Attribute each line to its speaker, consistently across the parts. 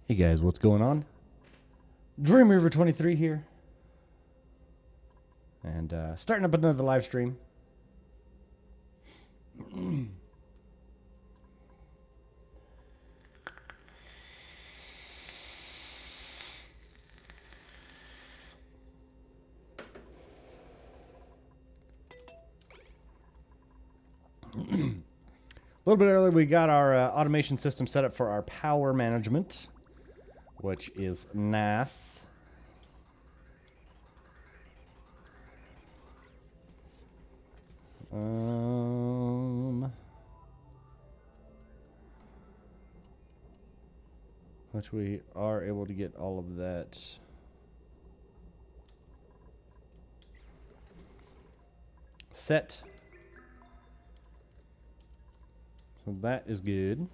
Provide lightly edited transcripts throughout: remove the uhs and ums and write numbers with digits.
Speaker 1: Hey guys, what's going on? Dream River 23 here. And starting up another live stream. A little bit earlier, we got our automation system set up for our power management, which is nice. Which we are able to get all of that. Set. So that is good.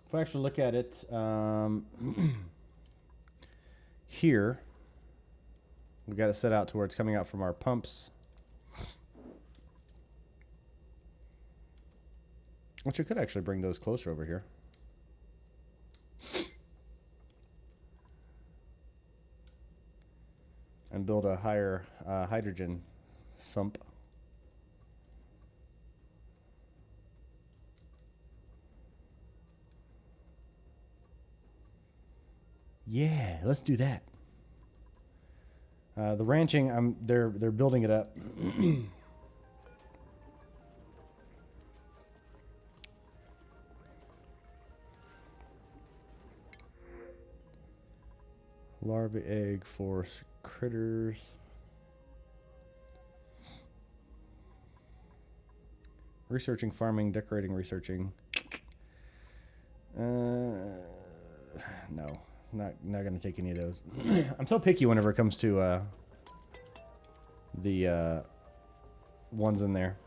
Speaker 1: If I actually look at it here, we got it set out to where it's coming out from our pumps. Which I could actually bring those closer over here. And build a higher hydrogen sump. Yeah, let's do that. The ranching, they're building it up. Larvae egg for critters. Researching, farming, decorating, researching. No, not gonna take any of those. I'm so picky whenever it comes to the ones in there.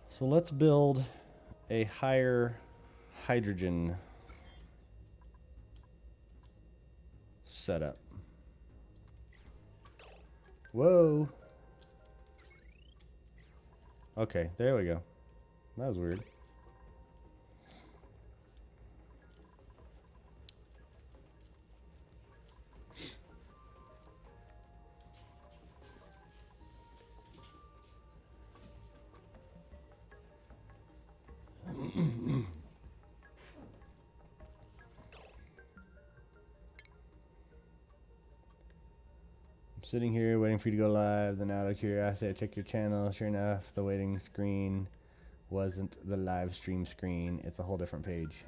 Speaker 1: So let's build a higher hydrogen setup. Whoa. Okay, there we go. That was weird. Sitting here waiting for you to go live, then out of curiosity I check your channel. Sure enough, the waiting screen wasn't the live stream screen. It's a whole different page.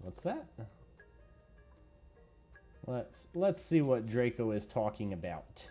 Speaker 1: What's that? Let's see what Draco is talking about.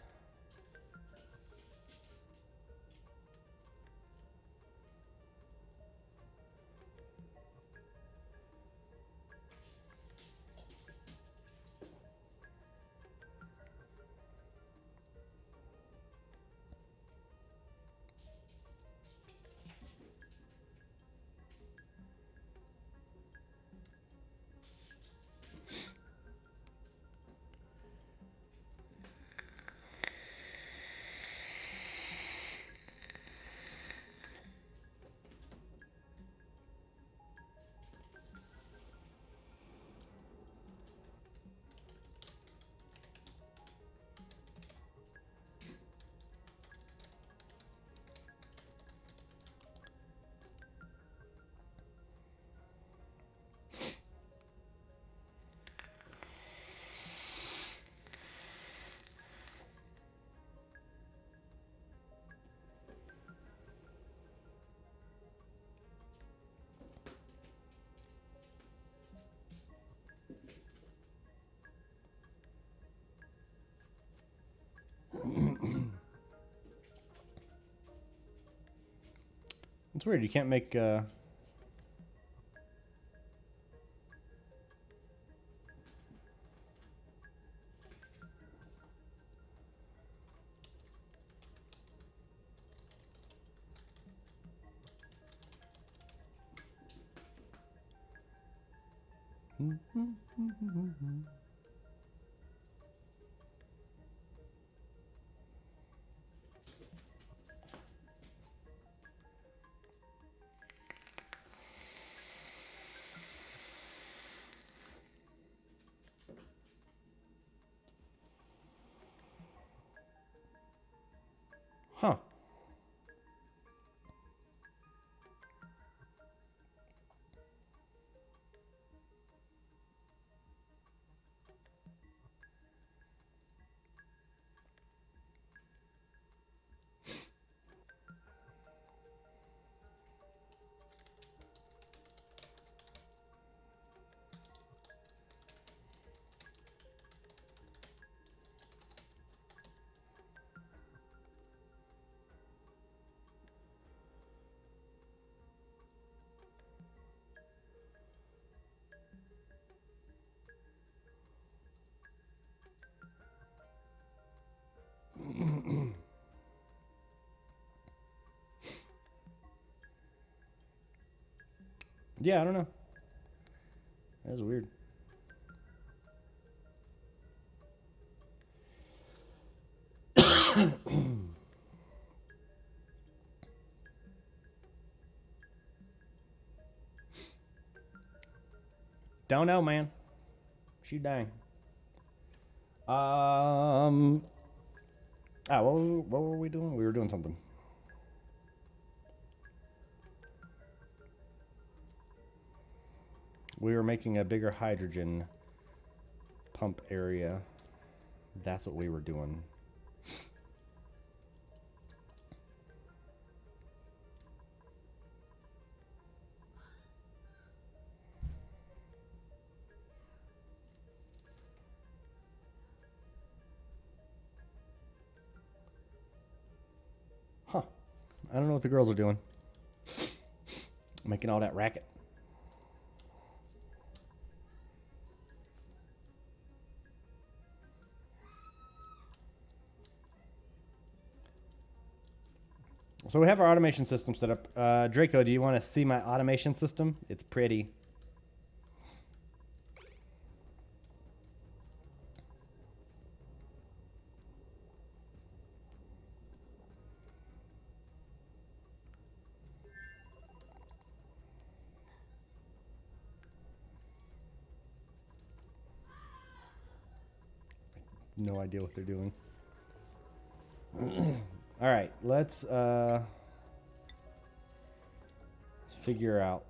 Speaker 1: It's weird, you can't make Huh. Yeah, I don't know. That's weird. Don't know, man. She dang. What were we doing? We were doing something. We were making a bigger hydrogen pump area. That's what we were doing. Huh. I don't know what the girls are doing. Making all that racket. So we have our automation system set up. Draco, do you want to see my automation system? It's pretty. No idea what they're doing. All right, let's figure out.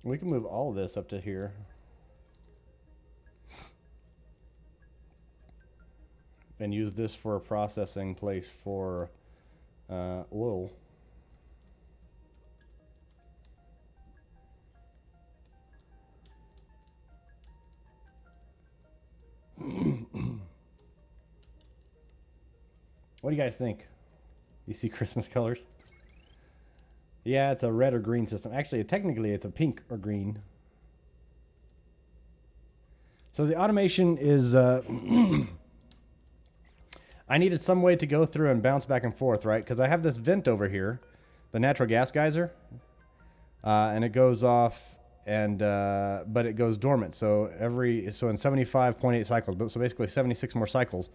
Speaker 1: We can move all of this up to here. And use this for a processing place for oil. What do you guys think? You see Christmas colors? Yeah, it's a red or green system. Actually, technically, it's a pink or green. So the automation is... I needed some way to go through and bounce back and forth, right? Because I have this vent over here, the natural gas geyser, and it goes off, and but it goes dormant. So in 75.8 cycles, so basically 76 more cycles,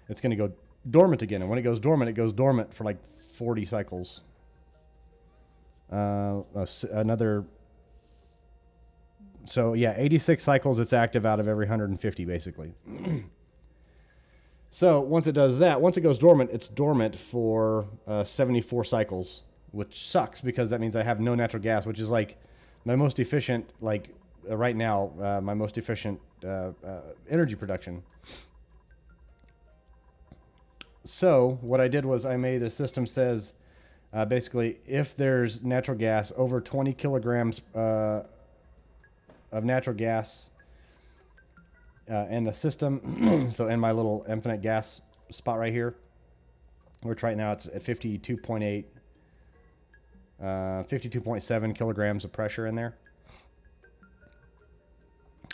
Speaker 1: it's going to go dormant again. And when it goes dormant for like 40 cycles. Another. So yeah, 86 cycles it's active out of every 150 basically. So once it does that, once it goes dormant, it's dormant for 74 cycles, which sucks because that means I have no natural gas, which is like my most efficient, like right now, my most efficient energy production. So what I did was I made a system says basically if there's natural gas over 20 kilograms of natural gas in the system, so in my little infinite gas spot right here, which right now it's at 52.8, 52.7 kilograms of pressure in there.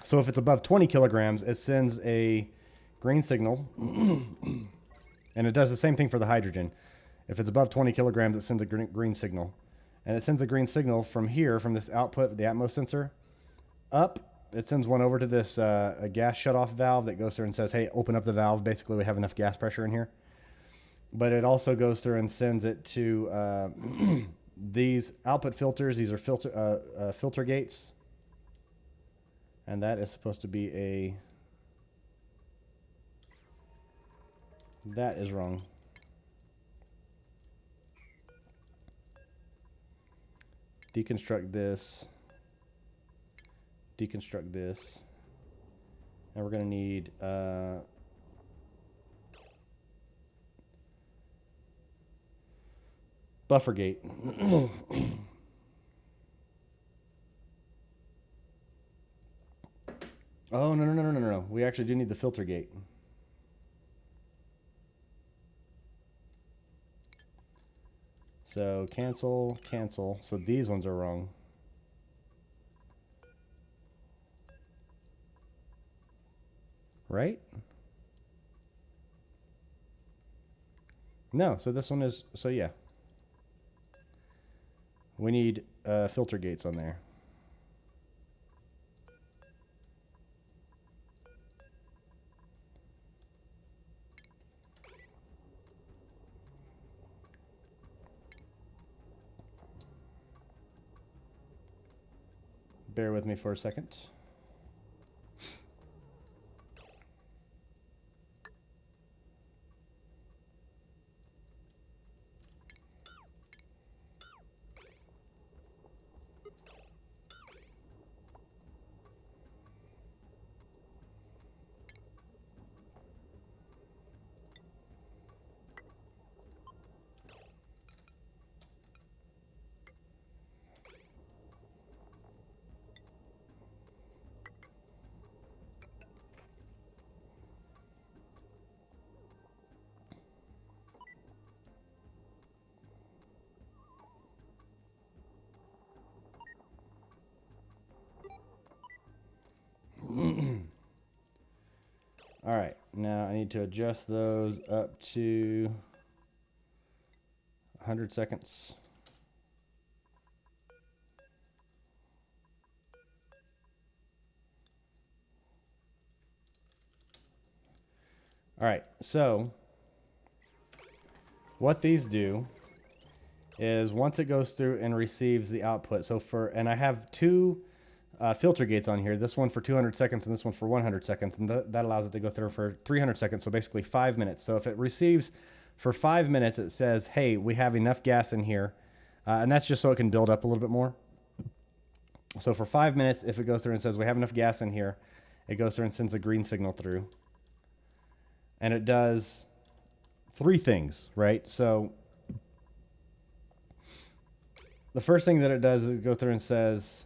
Speaker 1: So if it's above 20 kilograms, it sends a green signal. And it does the same thing for the hydrogen. If it's above 20 kilograms, it sends a green signal. And it sends a green signal from here, from this output, the Atmos sensor, up. It sends one over to this a gas shutoff valve that goes through and says, hey, open up the valve. Basically, we have enough gas pressure in here. But it also goes through and sends it to these output filters. These are filter gates. And that is supposed to be a... That is wrong. Deconstruct this. Deconstruct this. And we're going to need... buffer gate. Oh, no. We actually do need the filter gate. So cancel, cancel. So these ones are wrong. Right? No, so this one is, so yeah. We need filter gates on there. Bear with me for a second. All right, now I need to adjust those up to 100 seconds. All right, so what these do is once it goes through and receives the output, so and I have two filter gates on here, this one for 200 seconds and this one for 100 seconds, and that allows it to go through for 300 seconds, so basically 5 minutes. So if it receives for 5 minutes, it says, hey, we have enough gas in here, and that's just so it can build up a little bit more. So for 5 minutes, if it goes through and says we have enough gas in here, it goes through and sends a green signal through. And it does three things, right? So the first thing that it does is it goes through and says,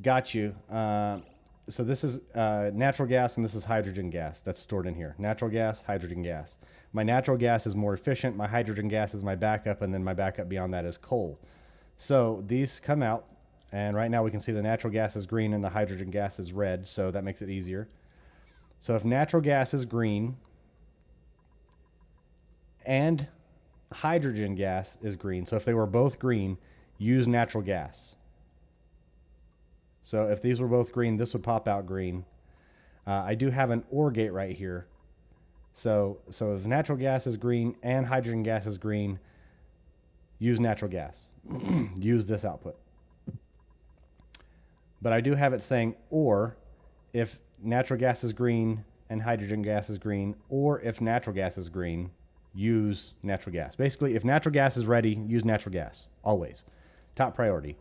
Speaker 1: got you. So this is natural gas and this is hydrogen gas that's stored in here. Natural gas, hydrogen gas. My natural gas is more efficient. My hydrogen gas is my backup, and then my backup beyond that is coal. So these come out, and right now we can see the natural gas is green and the hydrogen gas is red, so that makes it easier. So if natural gas is green and hydrogen gas is green, so if they were both green, use natural gas. So if these were both green, this would pop out green. I do have an OR gate right here. So if natural gas is green and hydrogen gas is green, use natural gas. Use this output. But I do have it saying OR if natural gas is green and hydrogen gas is green, or if natural gas is green, use natural gas. Basically, if natural gas is ready, use natural gas. Always. Top priority.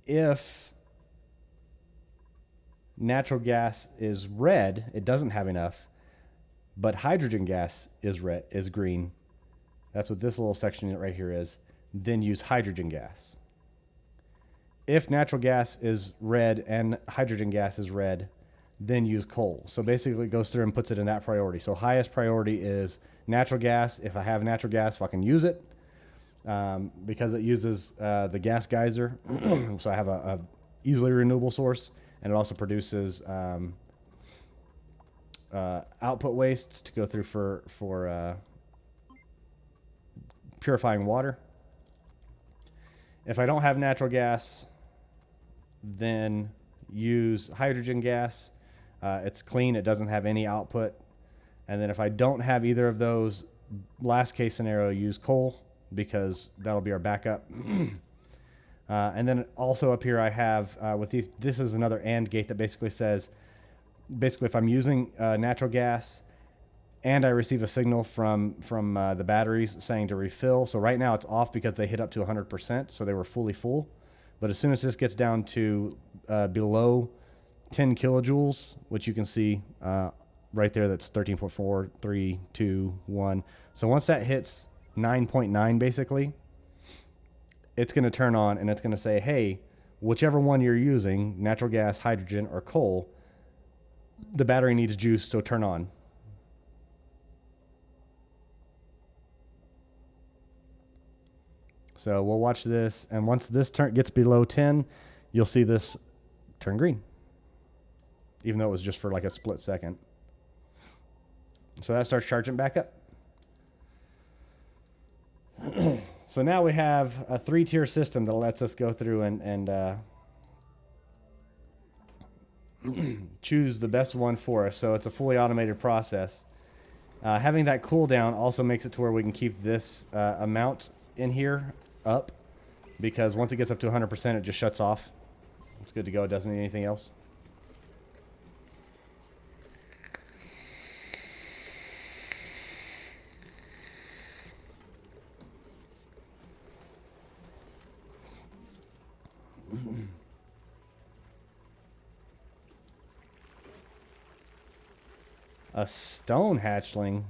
Speaker 1: If natural gas is red, it doesn't have enough, but hydrogen gas is red, is green. That's what this little section right here is. Then use hydrogen gas. If natural gas is red and hydrogen gas is red, then use coal. So basically it goes through and puts it in that priority. So highest priority is natural gas. If I have natural gas, if I can use it. because it uses the gas geyser. So I have a easily renewable source, and it also produces output wastes to go through for purifying water. If I don't have natural gas, then use hydrogen gas. It's clean. It doesn't have any output. And then if I don't have either of those, last case scenario, use coal, because that'll be our backup. And then also up here I have with these, this is another AND gate that basically says, if I'm using natural gas and I receive a signal from the batteries saying to refill. So right now it's off because they hit up to 100%, so they were fully full. But as soon as this gets down to below 10 kilojoules, which you can see right there, that's 13.4, 3, 2, 1. So once that hits 9.9, basically, it's going to turn on and it's going to say, hey, whichever one you're using, natural gas, hydrogen, or coal, the battery needs juice, so turn on. So we'll watch this, and once this gets below 10, you'll see this turn green, even though it was just for like a split second. So that starts charging back up. So now we have a 3-tier system that lets us go through and choose the best one for us. So it's a fully automated process. Having that cooldown also makes it to where we can keep this amount in here up, because once it gets up to 100%, it just shuts off. It's good to go. It doesn't need anything else. A stone hatchling.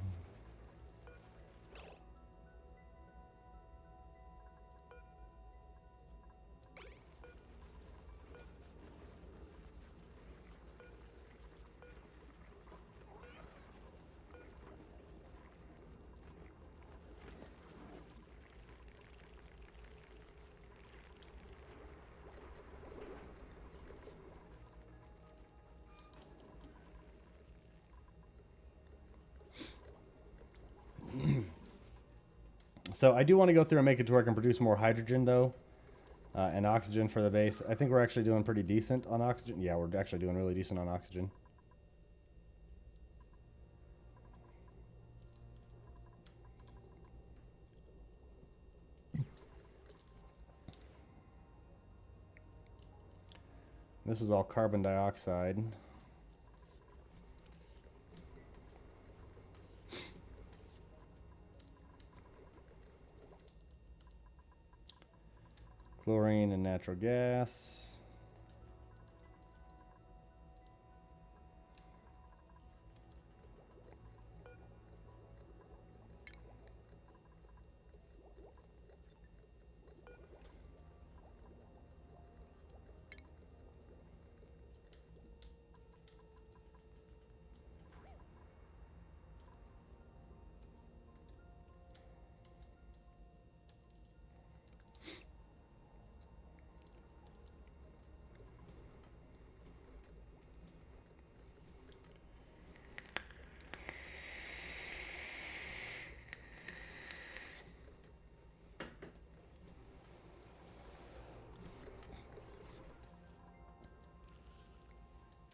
Speaker 1: So I do want to go through and make it to where I can produce more hydrogen, though, and oxygen for the base. I think we're actually doing pretty decent on oxygen. Yeah, we're actually doing really decent on oxygen. This is all carbon dioxide. Chlorine and natural gas.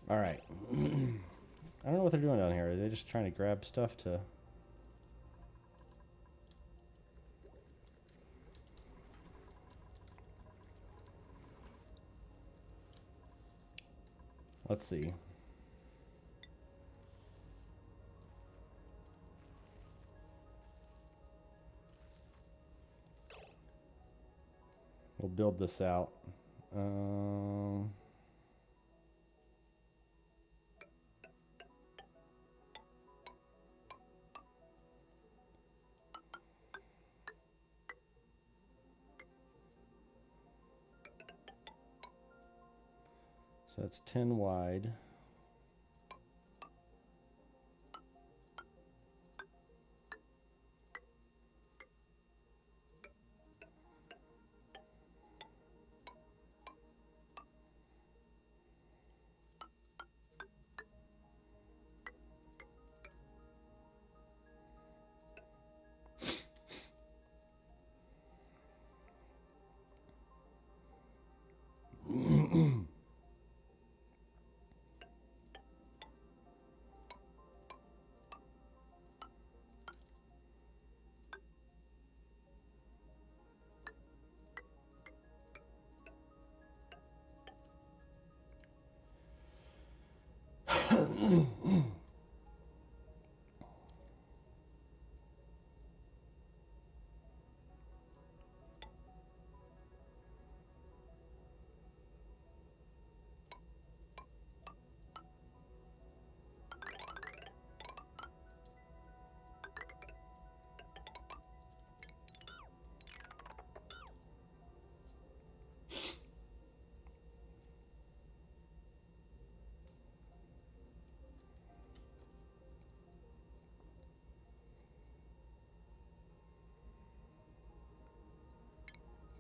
Speaker 1: All right. I don't know what they're doing down here. Are they just trying to grab stuff to... Let's see. We'll build this out. So that's 10 wide.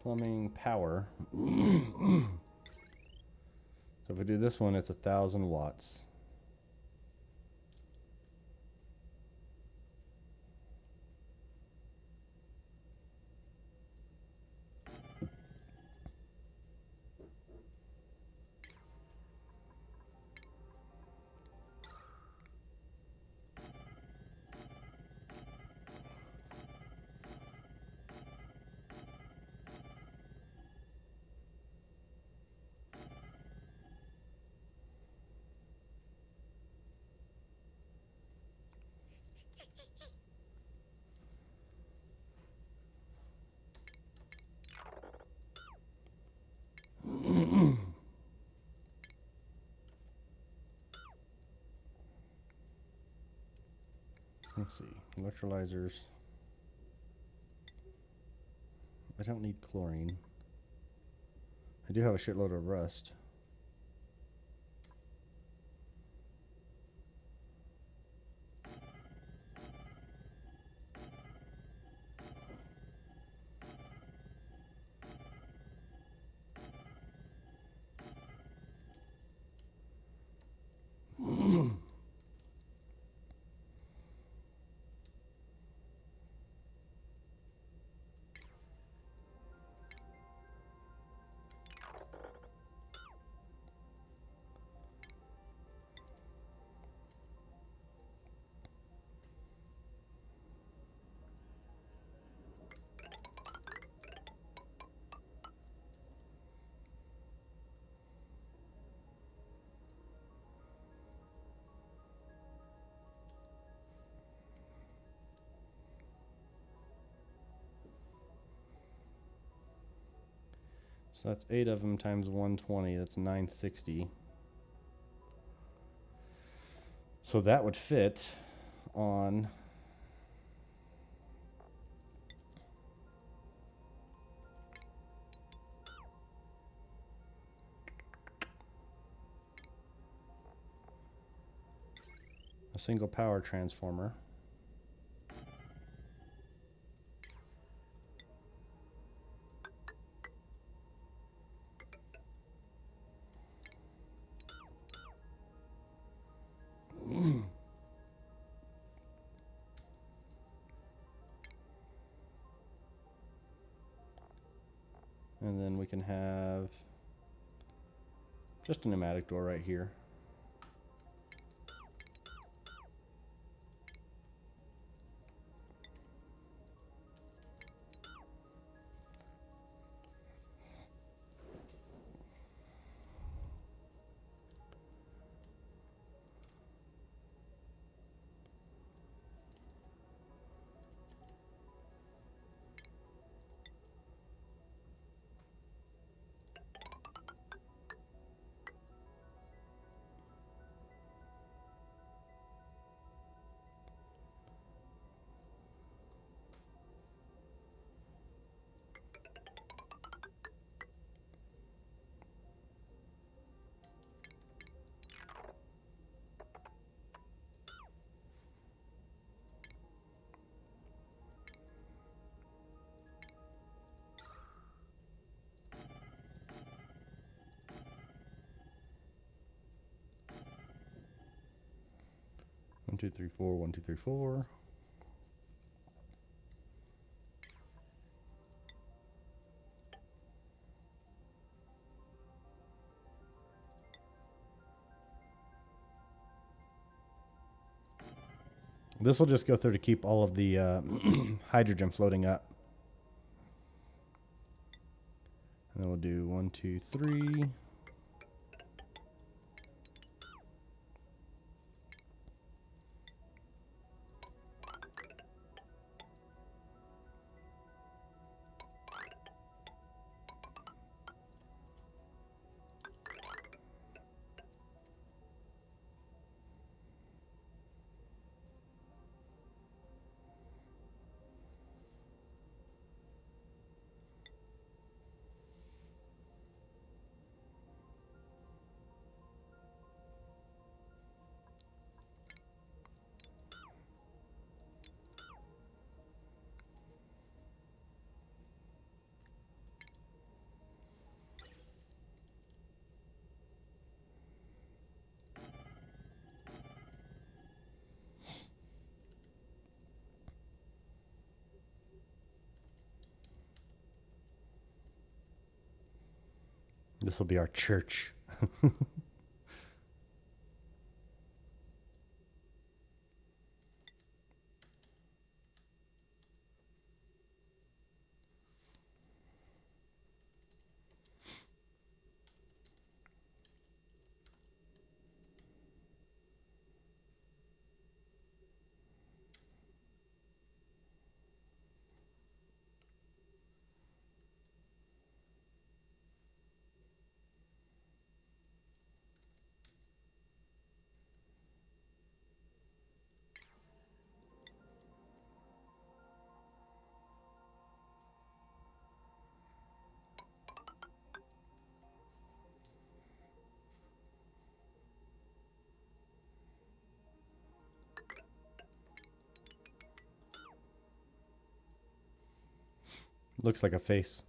Speaker 1: Plumbing power. So if we do this one, it's 1,000 watts. Let's see, electrolyzers. I don't need chlorine. I do have a shitload of rust. So that's 8 of them times 120. That's 960. So that would fit on a single power transformer. And then we can have just a pneumatic door right here. One, two, three, four. 1, 2, 3, 4. This will just go through to keep all of the hydrogen floating up. And then we'll do 1, 2, 3. This will be our church. Looks like a face.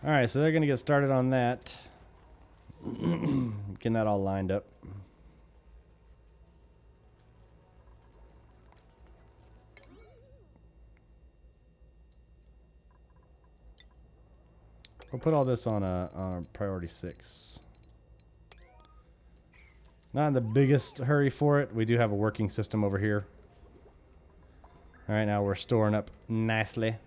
Speaker 1: All right, so they're going to get started on that. Getting that all lined up. We'll put all this on a priority 6. Not in the biggest hurry for it. We do have a working system over here. All right, now we're storing up nicely.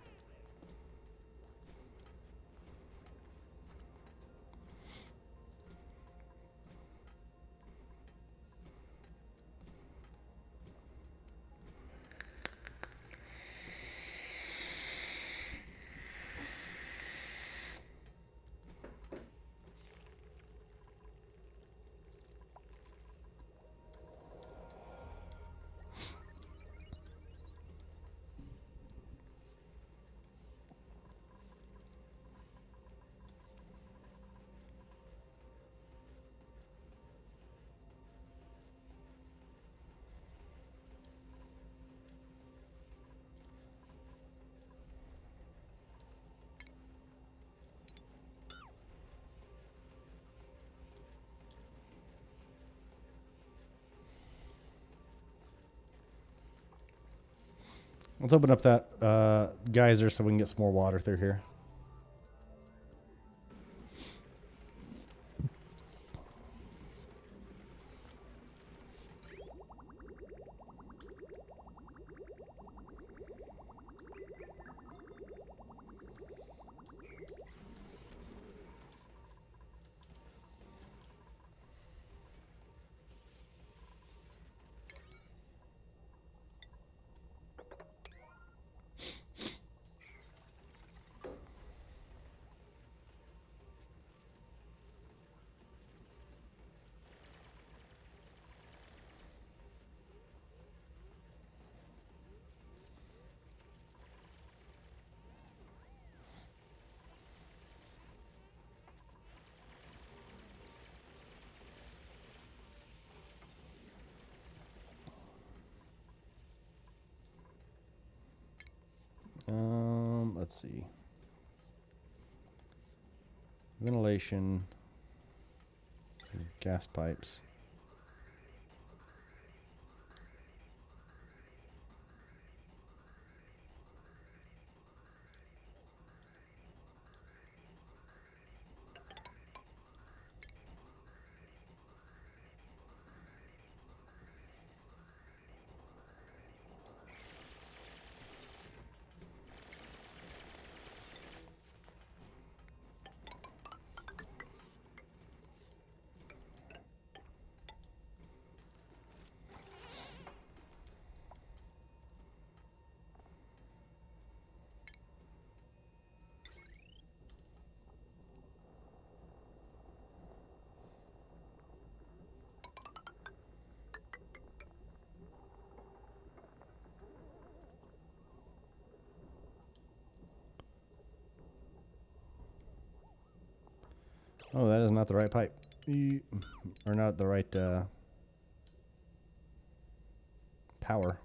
Speaker 1: Let's open up that geyser so we can get some more water through here. let's see. Ventilation, gas pipes. Oh, that is not the right pipe. Or not the right power.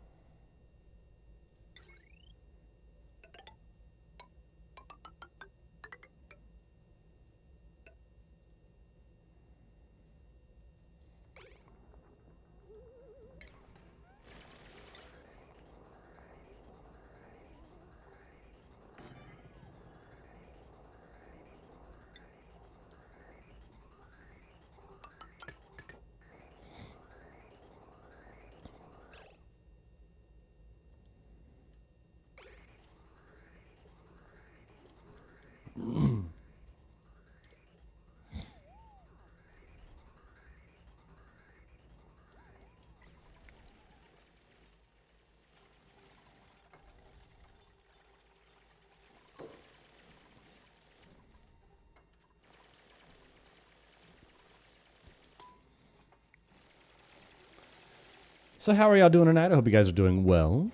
Speaker 1: So how are y'all doing tonight? I hope you guys are doing well.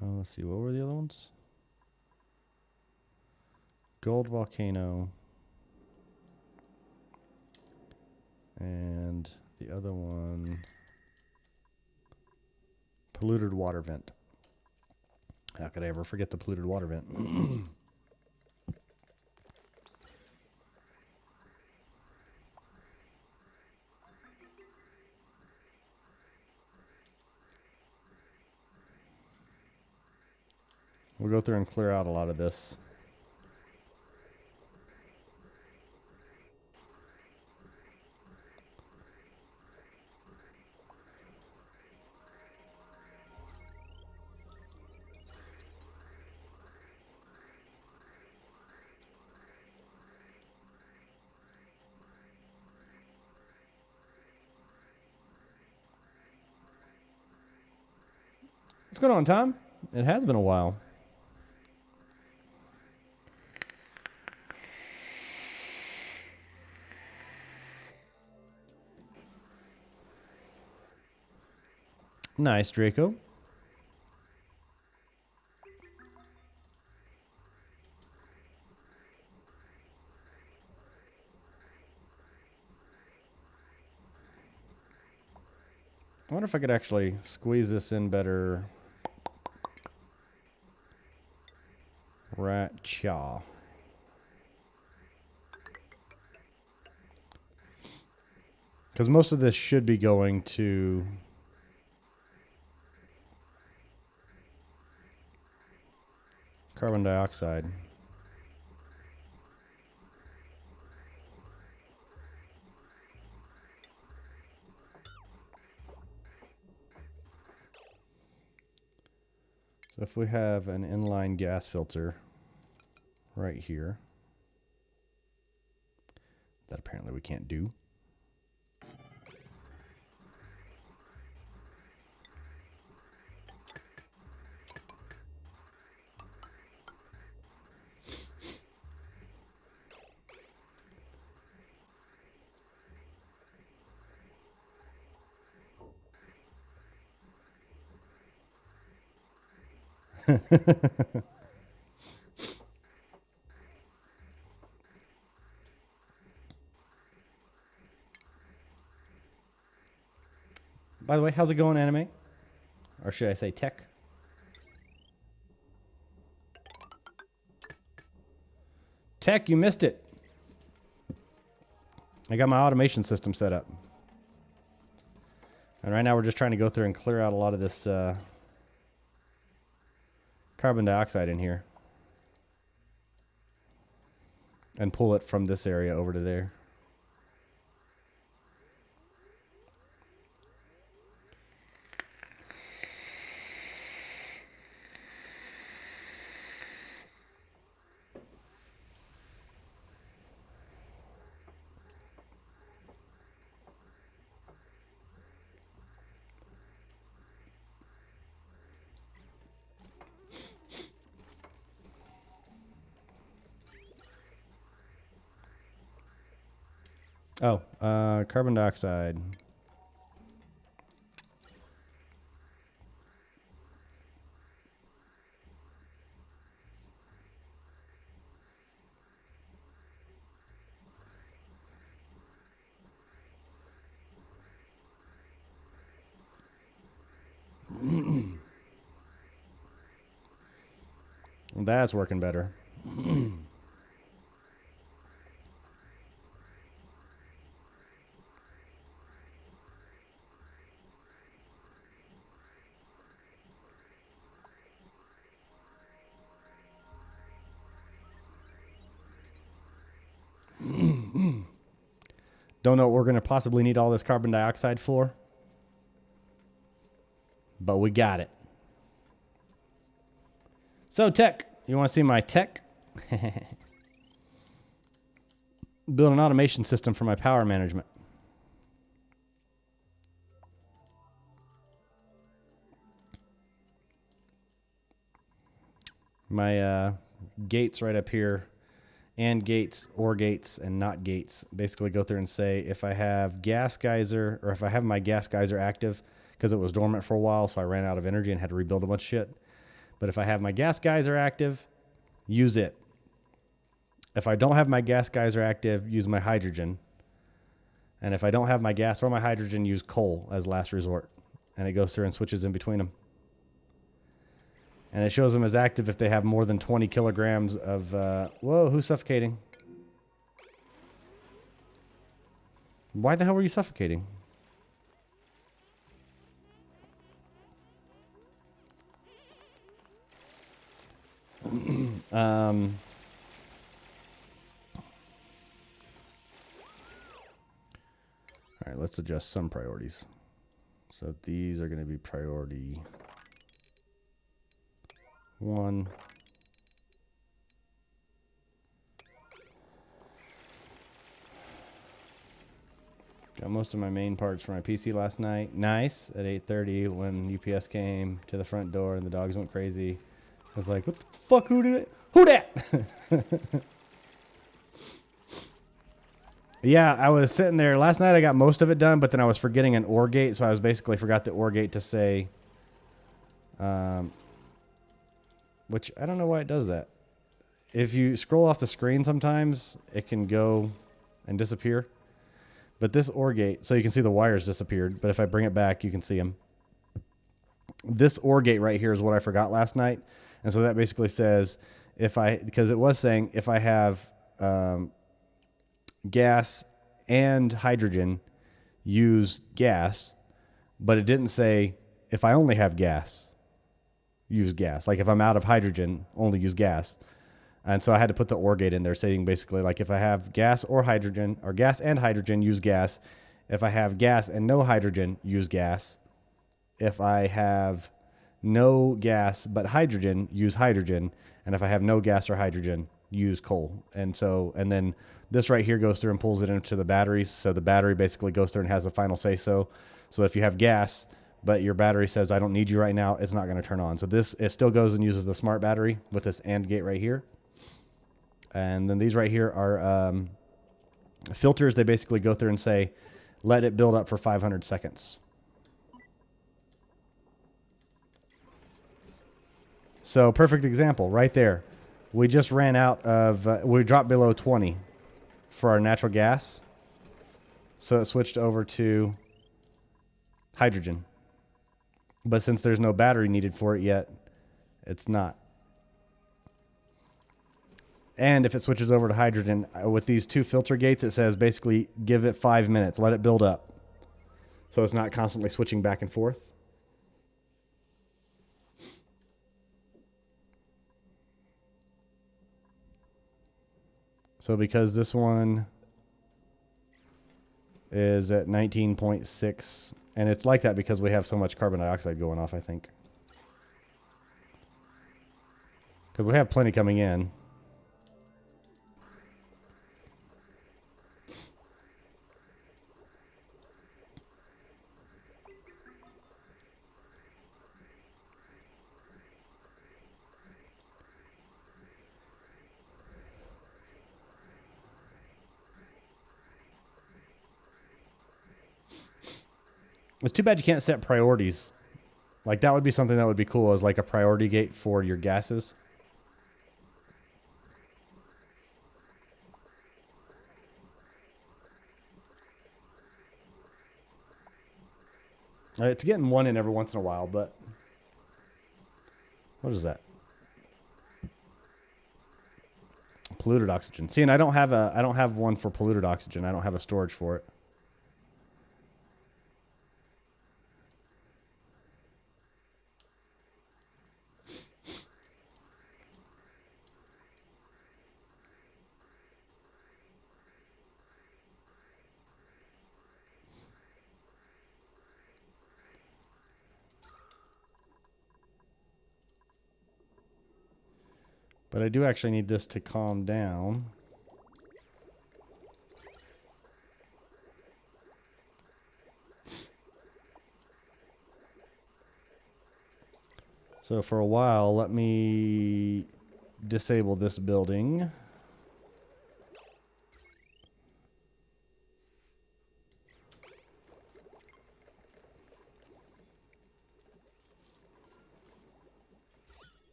Speaker 1: Let's see, what were the other ones? Gold Volcano. And the other one, polluted water vent. How could I ever forget the polluted water vent? We'll go through and clear out a lot of this. What's going on, Tom? It has been a while. Nice, Draco. I wonder if I could actually squeeze this in better. Rat chaw. Because most of this should be going to carbon dioxide. So if we have an inline gas filter right here, that apparently we can't do. By the way, how's it going, anime? Or should I say tech? Tech, you missed it. I got my automation system set up. And right now we're just trying to go through and clear out a lot of this carbon dioxide in here. And pull it from this area over to there. Oh, carbon dioxide. That's working better. Don't know what we're going to possibly need all this carbon dioxide for, but we got it. So tech, you want to see my tech? Build an automation system for my power management. My gates right up here, and gates, or gates, and not gates, basically go through and say if I have gas geyser, or if I have my gas geyser active, because it was dormant for a while, so I ran out of energy and had to rebuild a bunch of shit. But if I have my gas geyser active, use it. If I don't have my gas geyser active, use my hydrogen. And if I don't have my gas or my hydrogen, use coal as last resort. And it goes through and switches in between them. And it shows them as active if they have more than 20 kilograms of... whoa, who's suffocating? Why the hell were you suffocating? All right, let's adjust some priorities. So these are going to be priority 1. Got most of my main parts for my PC last night. Nice. At 8:30 when UPS came to the front door and the dogs went crazy. I was like, what the fuck, who did it? Who dat? Yeah, I was sitting there. Last night I got most of it done, but then I was forgetting an OR gate, so I was basically forgot the OR gate to say... which, I don't know why it does that. If you scroll off the screen sometimes, it can go and disappear. But this OR gate, so you can see the wires disappeared, but if I bring it back, you can see them. This OR gate right here is what I forgot last night. And so that basically says, because it was saying, if I have gas and hydrogen, use gas. But it didn't say, if I only have gas, use gas. Like if I'm out of hydrogen, only use gas. And so I had to put the OR gate in there saying basically like if I have gas or hydrogen, or gas and hydrogen, use gas. If I have gas and no hydrogen, use gas. If I have no gas but hydrogen, use hydrogen. And if I have no gas or hydrogen, use coal. And then this right here goes through and pulls it into the batteries. So the battery basically goes through and has the final say so. So if you have gas, but your battery says, I don't need you right now, it's not going to turn on. So it still goes and uses the smart battery with this AND gate right here. And then these right here are filters. They basically go through and say, let it build up for 500 seconds. So perfect example right there. We just ran out of, we dropped below 20 for our natural gas. So it switched over to hydrogen. But since there's no battery needed for it yet, it's not. And if it switches over to hydrogen, with these 2 filter gates, it says basically give it 5 minutes, let it build up. So it's not constantly switching back and forth. So because this one is at 19.6, and it's like that because we have so much carbon dioxide going off, I think. Because we have plenty coming in. It's too bad you can't set priorities. Like, that would be something that would be cool, as like a priority gate for your gases. It's getting one in every once in a while, but what is that? Polluted oxygen. See, and I don't have one for polluted oxygen. I don't have a storage for it. But I do actually need this to calm down. So for a while, let me disable this building.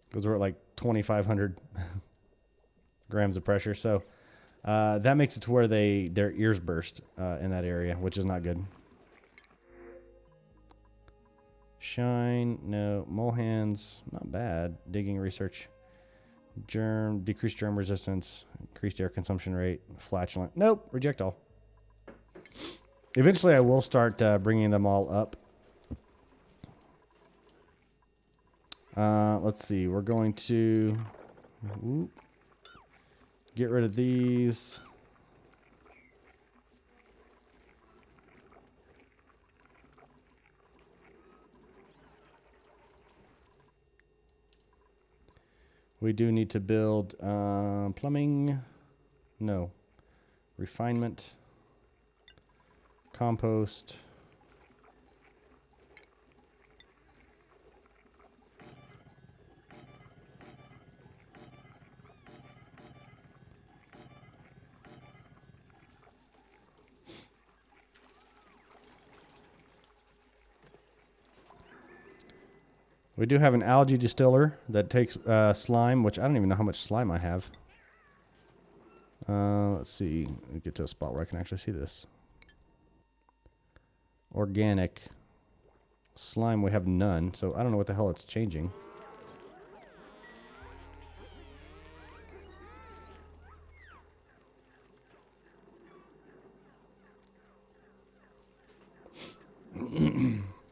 Speaker 1: Because we're at like 2,500 grams of pressure. So that makes it to where their ears burst in that area, which is not good. Shine, no. Mole hands, not bad. Digging research. Germ, decreased germ resistance. Increased air consumption rate. Flatulent. Nope, reject all. Eventually I will start bringing them all up. Let's see. We're going to get rid of these. We do need to build plumbing. No. Refinement. Compost. We do have an algae distiller that takes slime, which I don't even know how much slime I have. Let's see. Let me get to a spot where I can actually see this. Organic slime, we have none, so I don't know what the hell it's changing.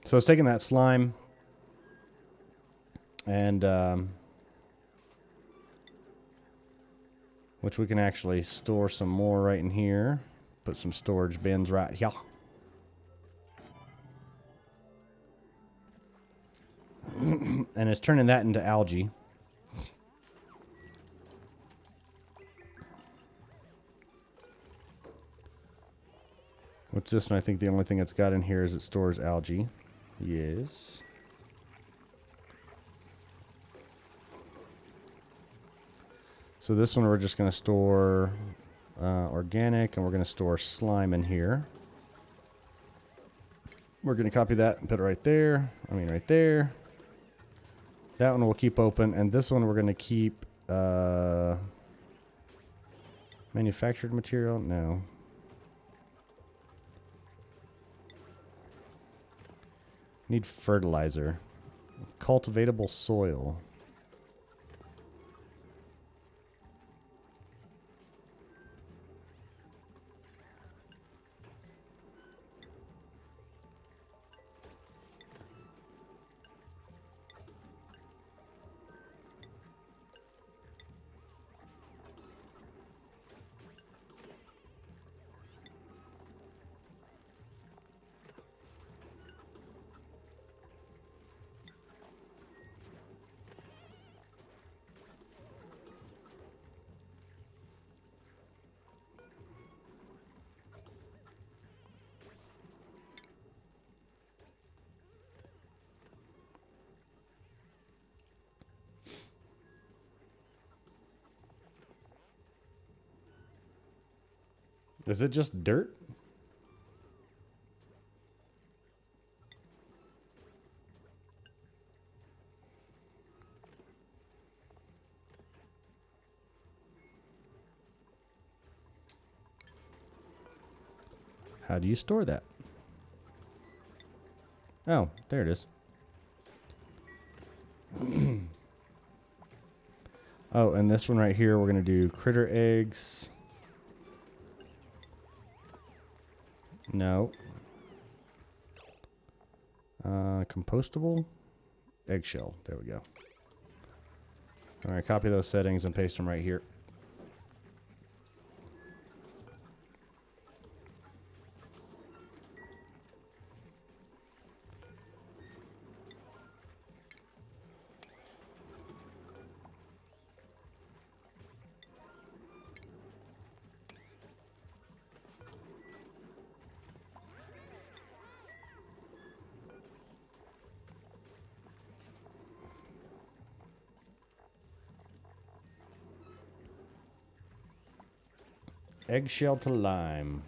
Speaker 1: So it's taking that slime and which we can actually store some more right in here. Put some storage bins right here. And it's turning that into algae. What's this one? I think the only thing it's got in here is it stores algae. Yes. So this one we're just going to store organic, and we're going to store slime in here. We're going to copy that and put it right there. I mean right there. That one we'll keep open, and this one we're going to keep manufactured material. No. Need fertilizer. Cultivatable soil. Is it just dirt? How do you store that? Oh, there it is. Oh, and this one right here, we're going to do critter eggs. No. Compostable eggshell. There we go. All right, copy those settings and paste them right here. Eggshell to lime.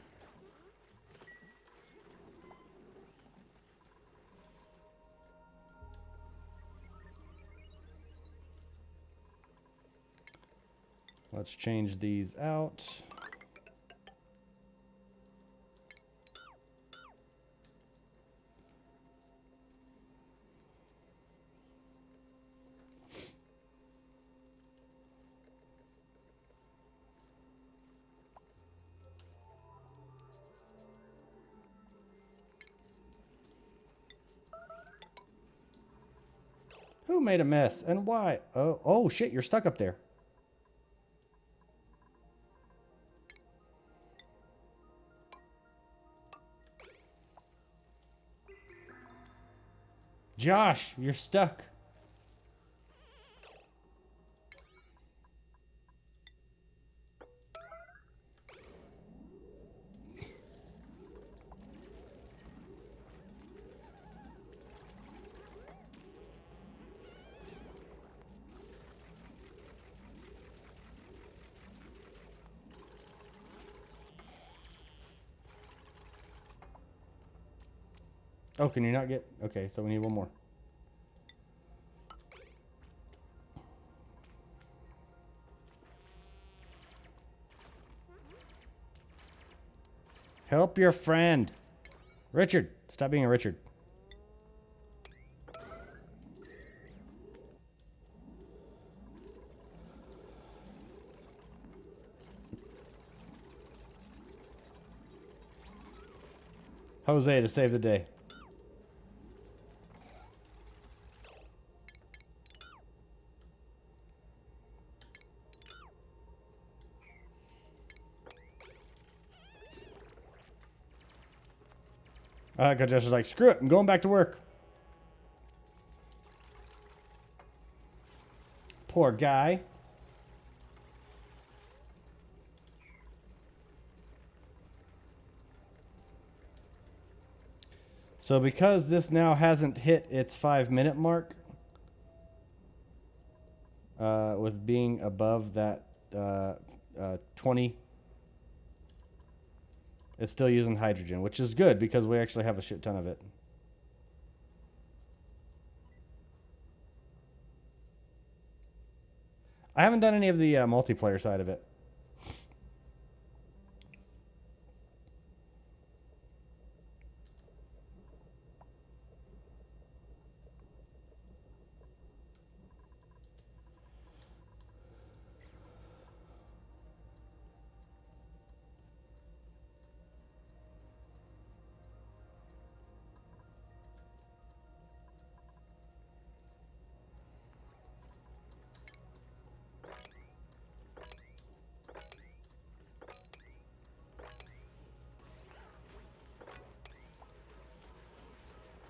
Speaker 1: Let's change these out. Who made a mess and why? Oh shit, you're stuck up there. Josh, you're stuck. Oh, can you not get... Okay, so we need one more. Help your friend. Richard, stop being a Richard. Jose to save the day. Because Josh was like, screw it, I'm going back to work. Poor guy. So because this now hasn't hit its 5-minute mark, with being above that 20, it's still using hydrogen, which is good because we actually have a shit ton of it. I haven't done any of the multiplayer side of it.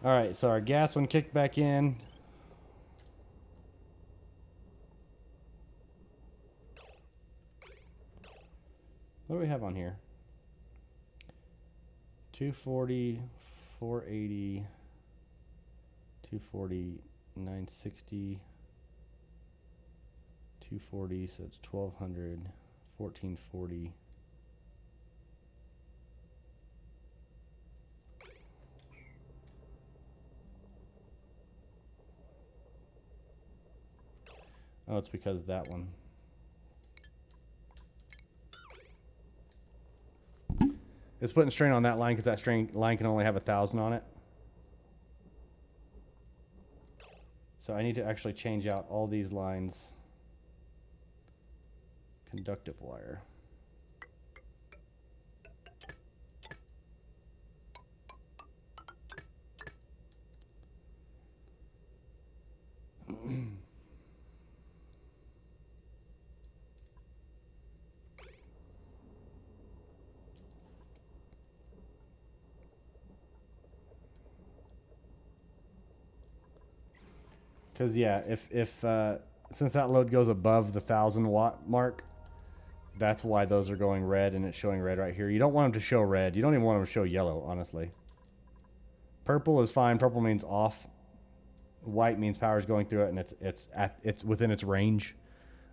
Speaker 1: All right, so our gas one kicked back in. What do we have on here? 240, 480, 240, 960, 240, so it's 1200, 1440. Oh, it's because of that one. It's putting strain on that line because that strain line can only have 1,000 on it. So I need to actually change out all these lines. Conductive wire. Because yeah, if since that load goes above the 1,000-watt mark, that's why those are going red, and it's showing red right here. You don't want them to show red. You don't even want them to show yellow, honestly. Purple is fine. Purple means off. White means power is going through it, and it's within its range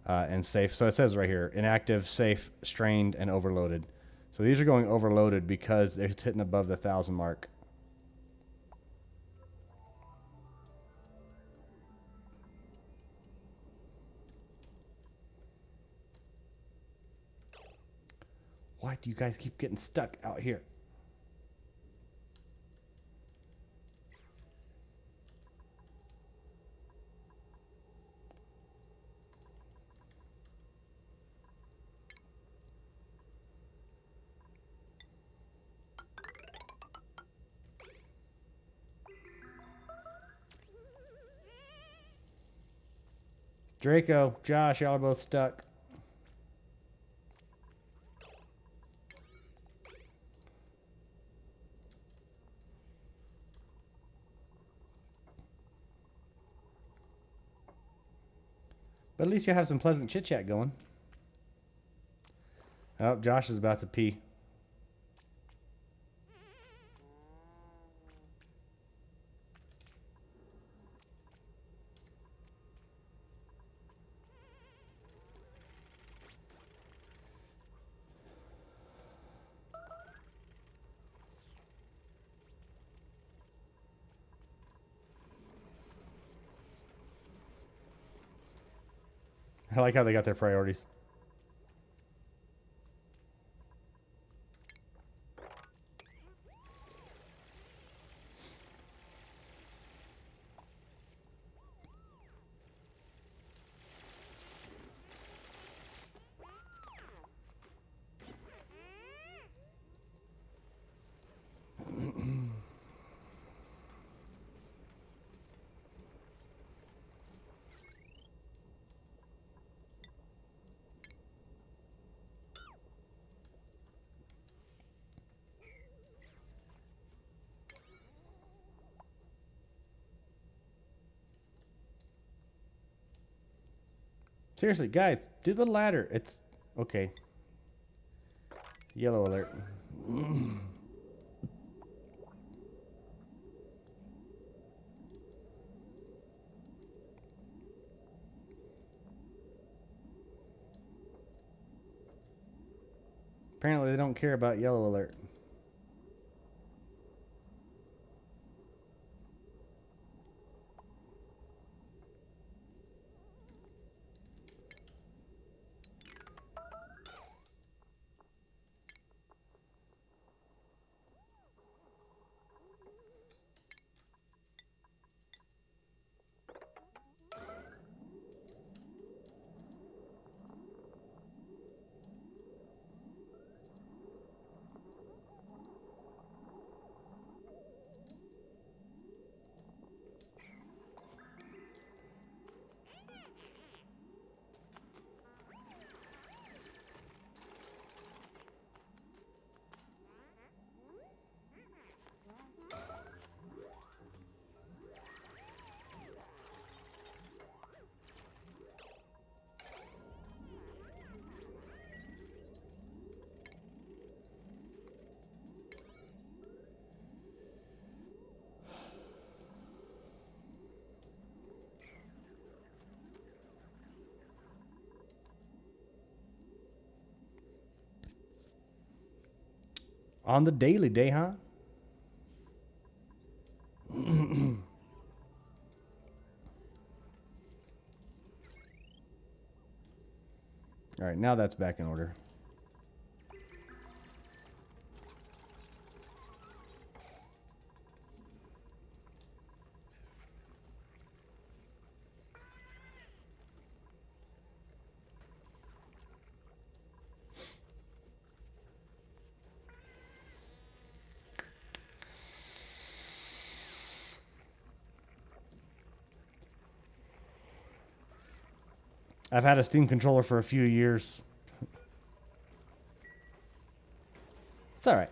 Speaker 1: and safe. So it says right here: inactive, safe, strained, and overloaded. So these are going overloaded because they're hitting above the 1,000 mark. Why do you guys keep getting stuck out here? Draco, Josh, y'all are both stuck. But at least you have some pleasant chit chat going. Oh, Josh is about to pee. I like how they got their priorities. Seriously, guys, do the ladder. It's okay. Yellow alert. Apparently they don't care about yellow alert. On the daily day, huh? All right, now that's back in order. I've had a Steam controller for a few years. It's all right.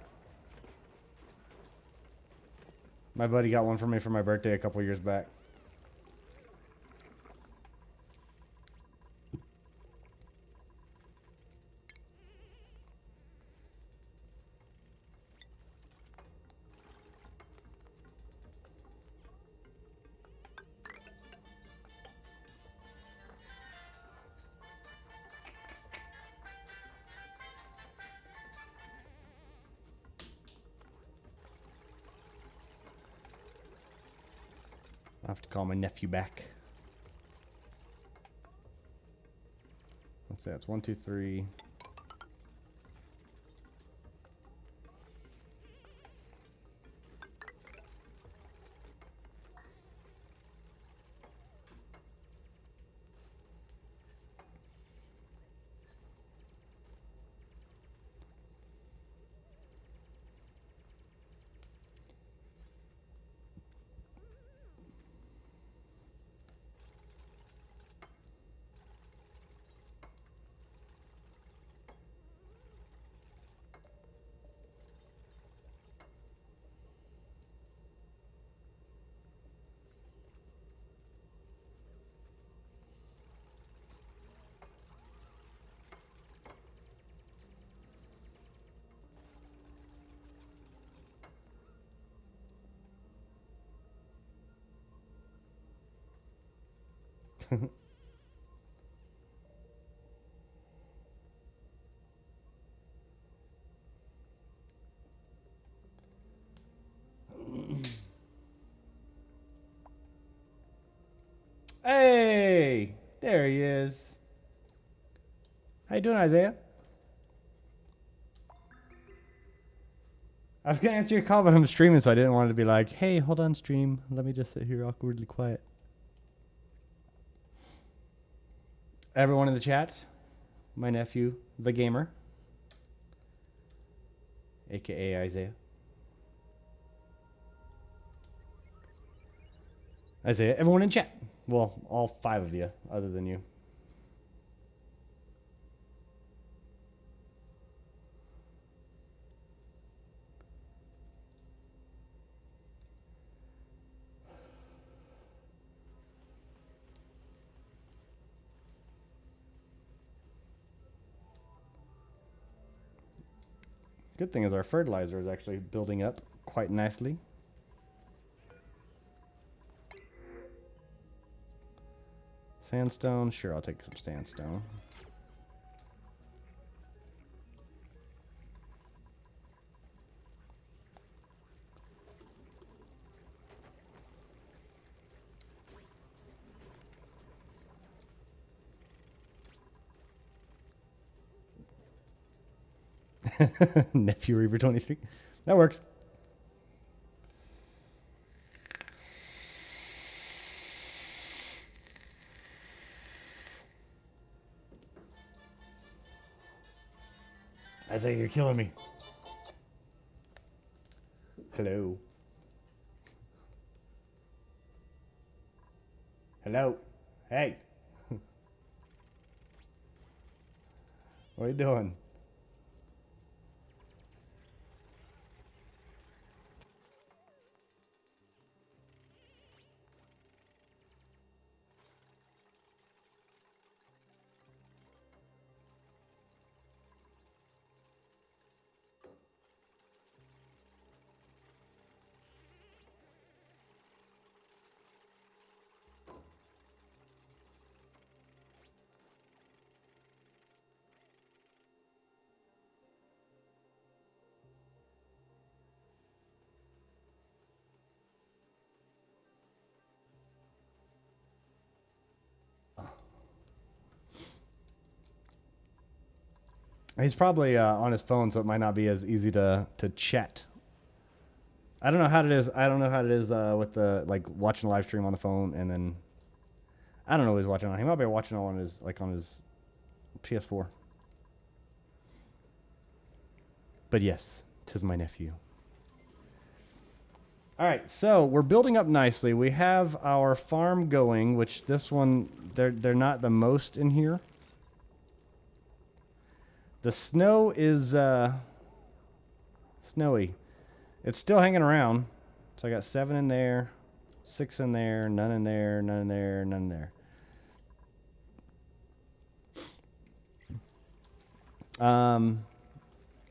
Speaker 1: My buddy got one for me for my birthday a couple years back. I'll have to call my nephew back. Let's see, that's 1, 2, 3. Hey, there he is. How you doing, Isaiah? I was gonna answer your call, but I'm streaming, so I didn't want it to be like, "Hey, hold on, stream. Let me just sit here awkwardly quiet." Everyone in the chat, my nephew, the gamer, aka Isaiah. Isaiah, everyone in chat. Well, all 5 of you, other than you. Good thing is our fertilizer is actually building up quite nicely. Sandstone, sure, I'll take some sandstone. Nephew Reaver 23. That works. Isaiah, you're killing me. Hello. Hello. Hey. What are you doing? He's probably on his phone, so it might not be as easy to chat. I don't know how it is. I don't know how it is with the like watching a live stream on the phone, and then I don't know what he's watching on. He might be watching on his PS4. But yes, 'tis my nephew. All right, so we're building up nicely. We have our farm going, which this one they're not the most in here. The snow is snowy. It's still hanging around. So I got 7 in there, 6 in there, none in there, none in there, none in there.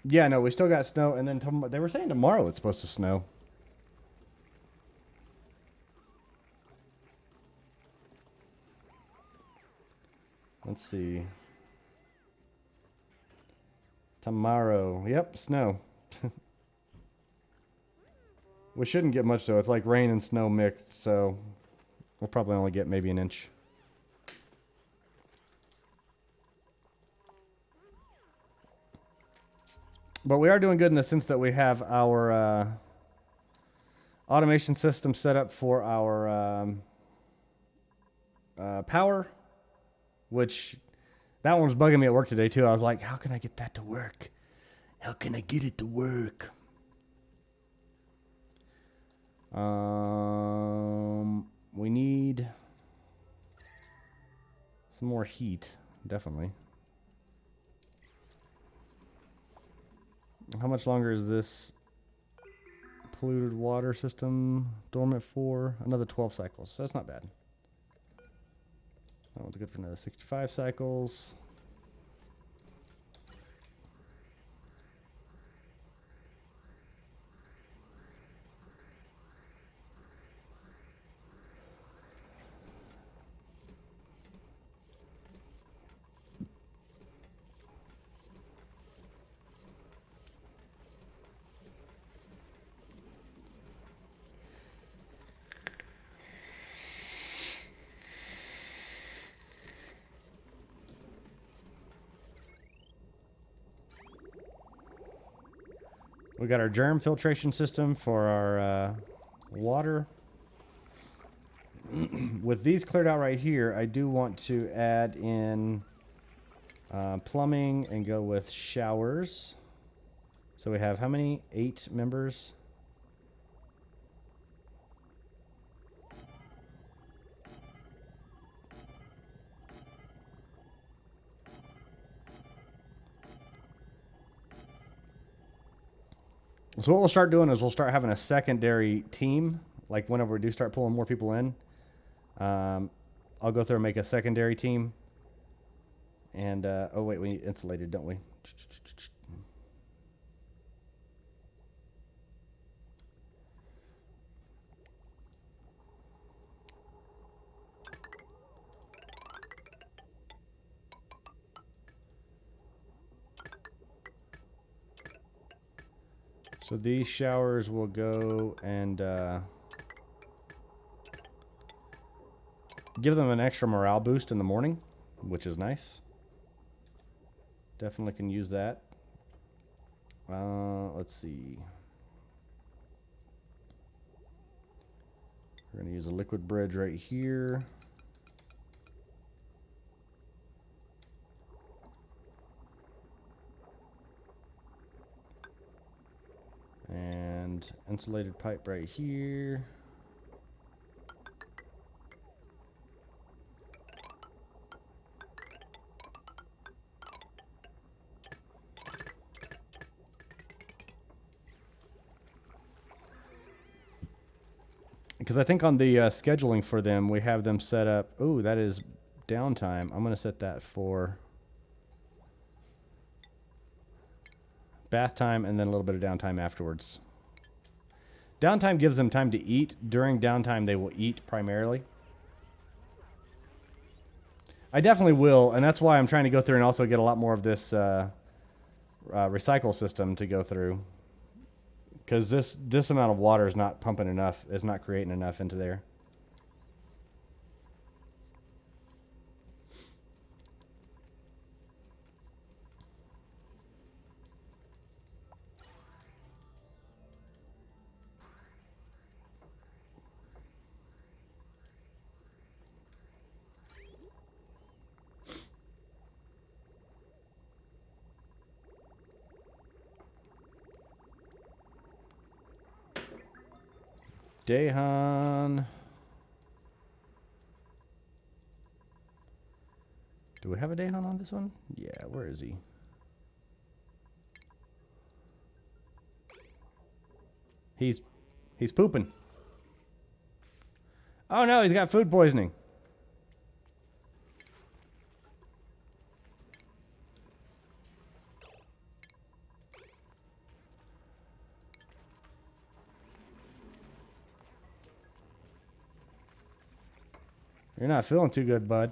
Speaker 1: Yeah, no, we still got snow, and then they were saying tomorrow it's supposed to snow. Let's see. Tomorrow. Yep, snow. We shouldn't get much, though. It's like rain and snow mixed, so we'll probably only get maybe an inch. But we are doing good in the sense that we have our automation system set up for our power, which that one was bugging me at work today, too. I was like, how can I get that to work? How can I get it to work? We need some more heat, definitely. How much longer is this polluted water system dormant for? Another 12 cycles, so that's not bad. That one's good for another 65 cycles. We got our germ filtration system for our water. With these cleared out right here, I do want to add in plumbing and go with showers. So we have how many? 8 members. So what we'll start doing is we'll start having a secondary team. Like whenever we do start pulling more people in, I'll go through and make a secondary team. And, oh wait, we need insulated, don't we? So these showers will go and give them an extra morale boost in the morning, which is nice. Definitely can use that. Let's see. We're going to use a liquid bridge right here. And insulated pipe right here. Because I think on the scheduling for them, we have them set up. Oh, that is downtime. I'm going to set that for bath time and then a little bit of downtime afterwards. Downtime gives them time to eat. During downtime, they will eat primarily. I definitely will, and that's why I'm trying to go through and also get a lot more of this recycle system to go through. Because this amount of water is not pumping enough. It's not creating enough into there. Dahan. Do we have a Dahan on this one? Yeah, where is he? He's pooping. Oh no, he's got food poisoning. You're not feeling too good, bud.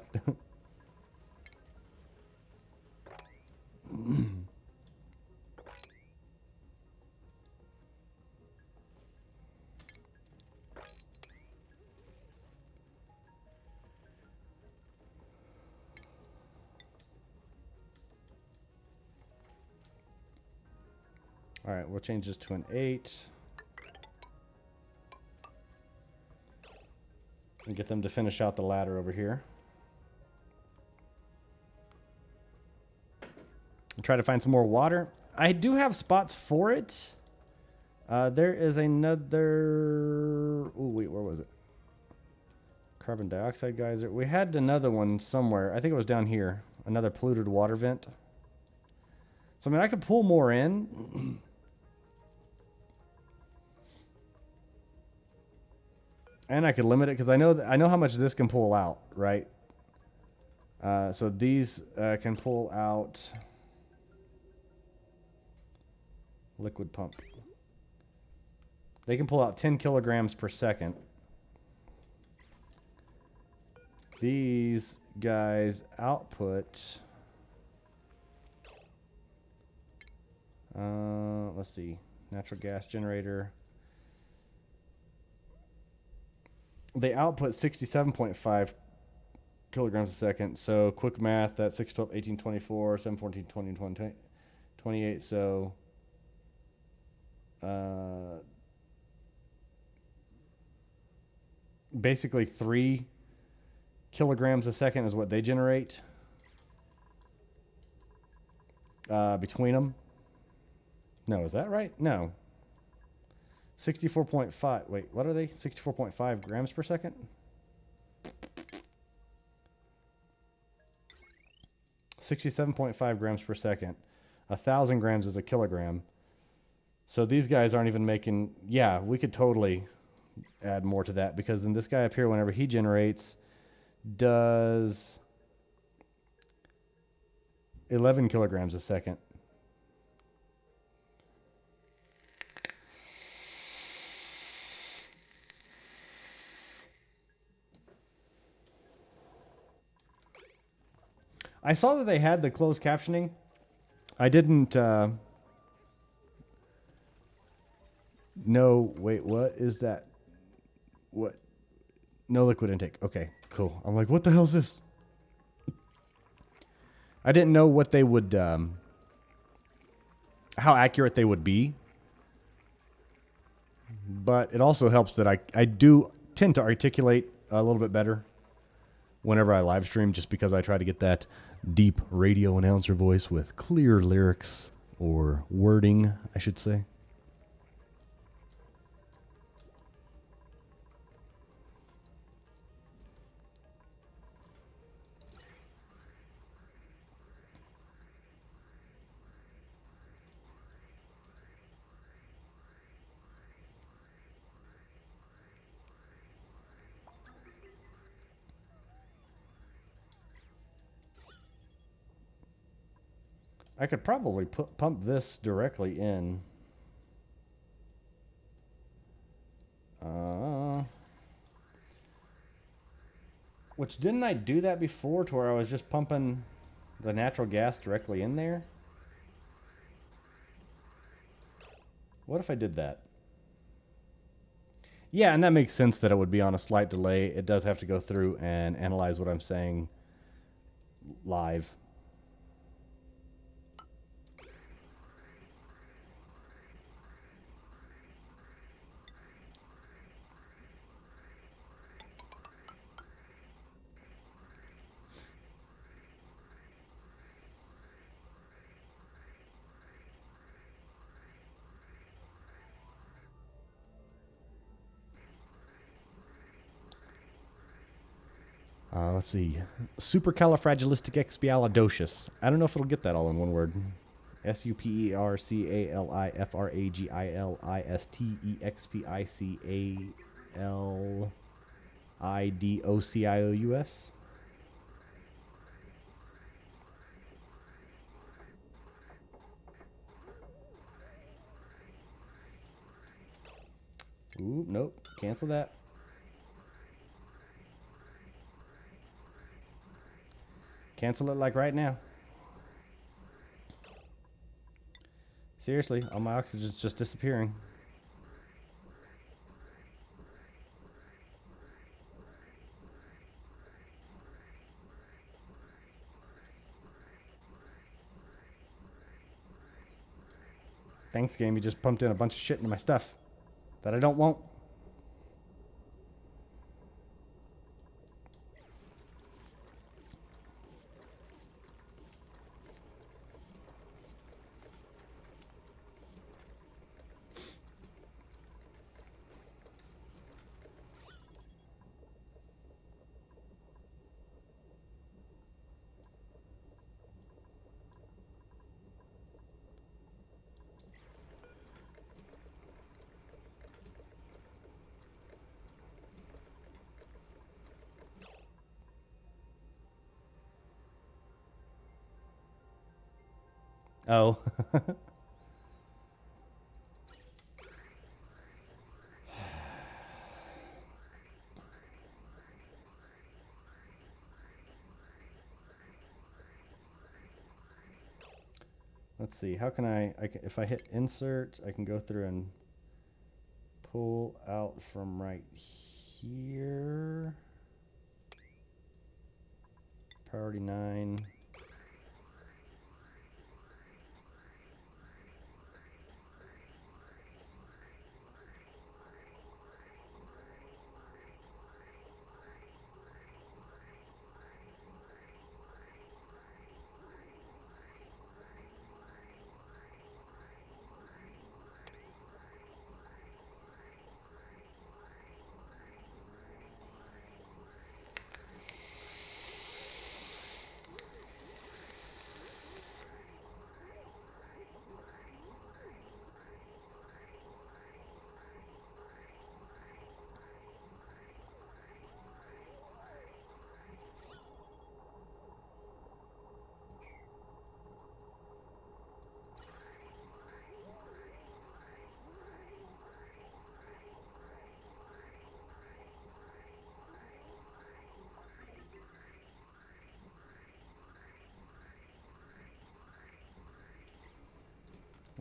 Speaker 1: All right, we'll change this to an 8. And get them to finish out the ladder over here. And try to find some more water. I do have spots for it. There is another... Oh, wait, where was it? Carbon dioxide geyser. We had another one somewhere. I think it was down here. Another polluted water vent. So, I mean, I could pull more in. And I could limit it because I know how much this can pull out, right? So these can pull out liquid pump. They can pull out 10 kilograms per second. These guys output. Let's see, natural gas generator. They output 67.5 kilograms a second. So quick math, that's 6, 12, 18, 24, 7, 14, 20, 20, 28. So basically 3 kilograms a second is what they generate between them. No, is that right? No. 64.5. Wait, what are they? 64.5 grams per second? $67.5 grams per second. 1,000 grams is a kilogram. So these guys aren't even making... Yeah, we could totally add more to that because then this guy up here, whenever he generates, does 11 kilograms a second. I saw that they had the closed captioning. I didn't know. Wait, what is that? What? No liquid intake. Okay, cool. I'm like, what the hell is this? I didn't know what they would, how accurate they would be. But it also helps that I do tend to articulate a little bit better whenever I live stream, just because I try to get that deep radio announcer voice with clear lyrics or wording, I should say. I could probably pump this directly in. Which, didn't I do that before to where I was just pumping the natural gas directly in there? What if I did that? Yeah, and that makes sense that it would be on a slight delay. It does have to go through and analyze what I'm saying live. Let's see. Supercalifragilisticexpialidocious. I don't know if it'll get that all in one word. Supercalifragilisticexpialidocious. Ooh, nope. Cancel that. Cancel it like right now. Seriously, all my oxygen's just disappearing. Thanks, game. You just pumped in a bunch of shit into my stuff that I don't want. Oh. Let's see. How can if I hit insert, I can go through and pull out from right here. Priority 9.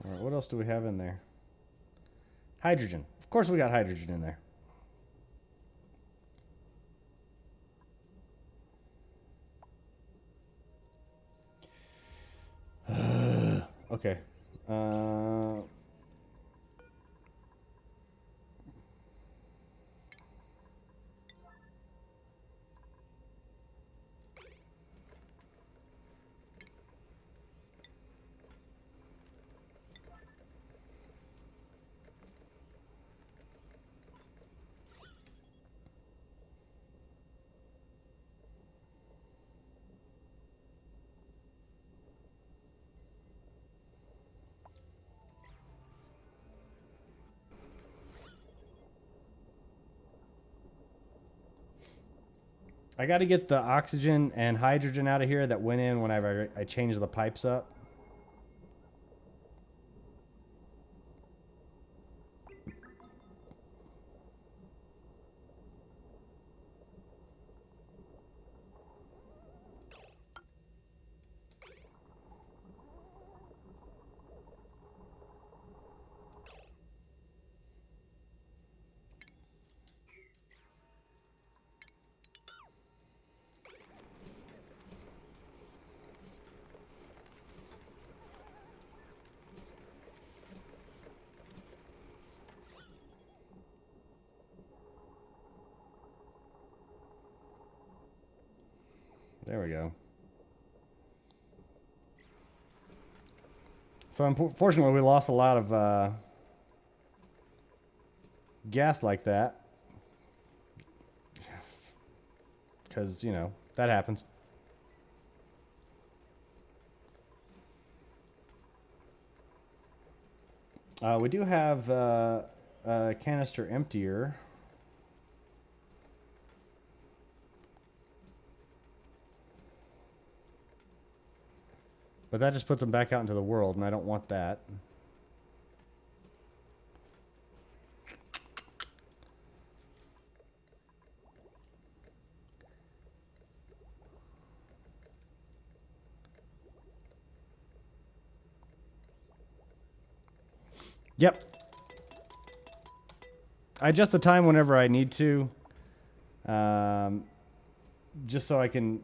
Speaker 1: All right, what else do we have in there? Hydrogen. Of course we got hydrogen in there. Okay. I got to get the oxygen and hydrogen out of here that went in whenever I changed the pipes up. There we go. So unfortunately, we lost a lot of gas like that. because, you know, that happens. We do have a canister emptier. But that just puts them back out into the world, and I don't want that. Yep. I adjust the time whenever I need to. Just so I can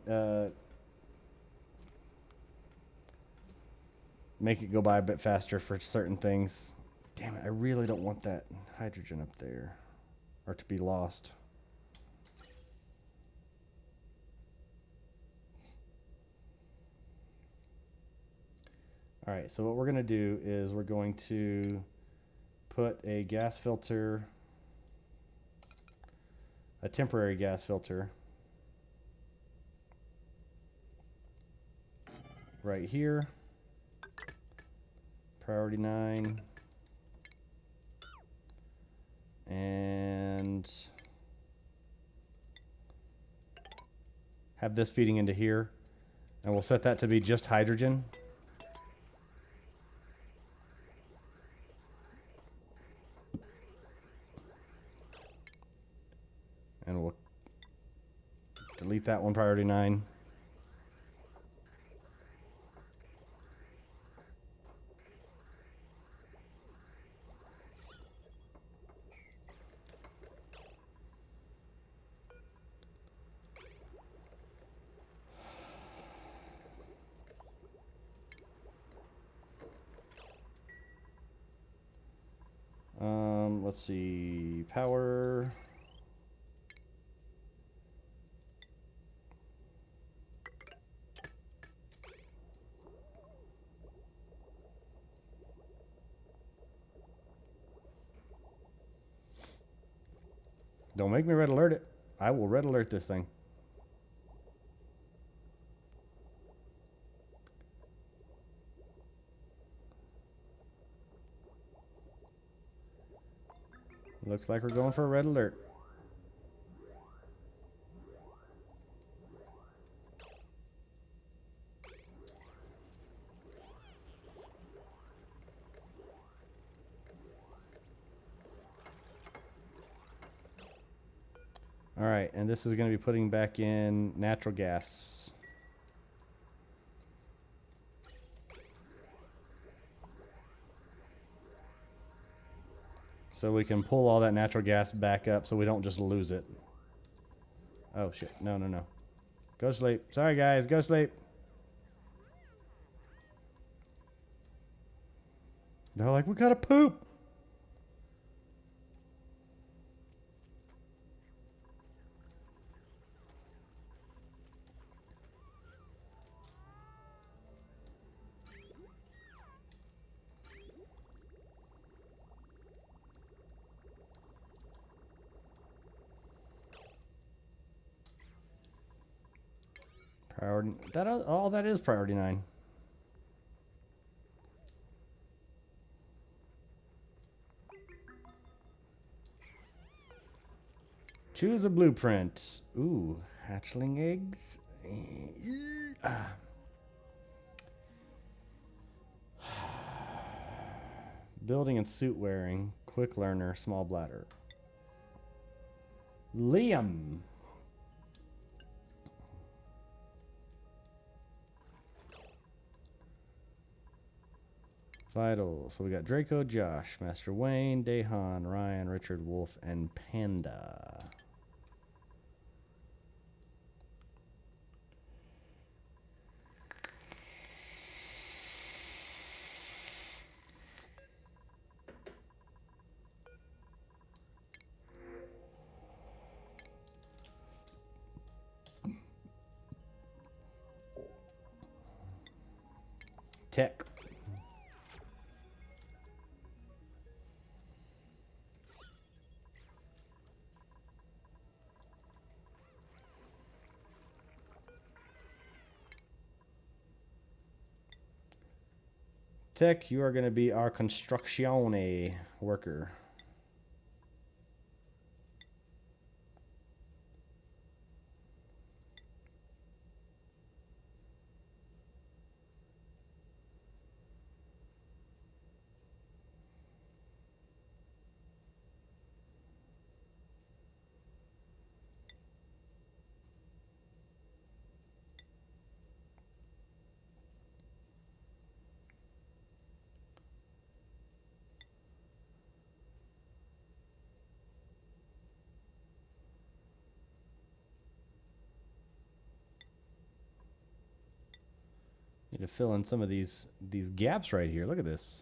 Speaker 1: make it go by a bit faster for certain things. Damn it, I really don't want that hydrogen up there. Or to be lost. Alright, so what we're going to do is we're going to put a gas filter, a temporary gas filter, right here. Priority 9. And have this feeding into here. And we'll set that to be just hydrogen. And we'll delete that one, priority 9. Let's see, power. Don't make me red alert it. I will red alert this thing. Looks like we're going for a red alert. All right, and this is going to be putting back in natural gas. So we can pull all that natural gas back up so we don't just lose it. Oh shit, no, no, no. Go sleep. Sorry guys, go sleep. They're like, we gotta poop. Priority, that all that is priority 9. Choose a blueprint. Ooh, hatchling eggs. Building and suit wearing. Quick learner, small bladder. Liam. Vital. So we got Draco, Josh, Master Wayne, Dahan, Ryan, Richard, Wolf, and Panda. Tech. Tech, you are going to be our constructione worker. Need to fill in some of these gaps right here. Look at this.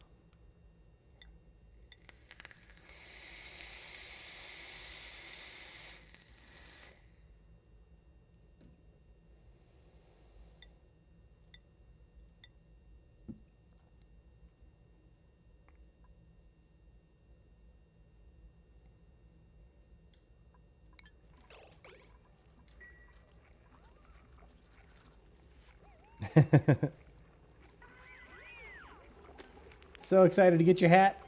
Speaker 1: So excited to get your hat.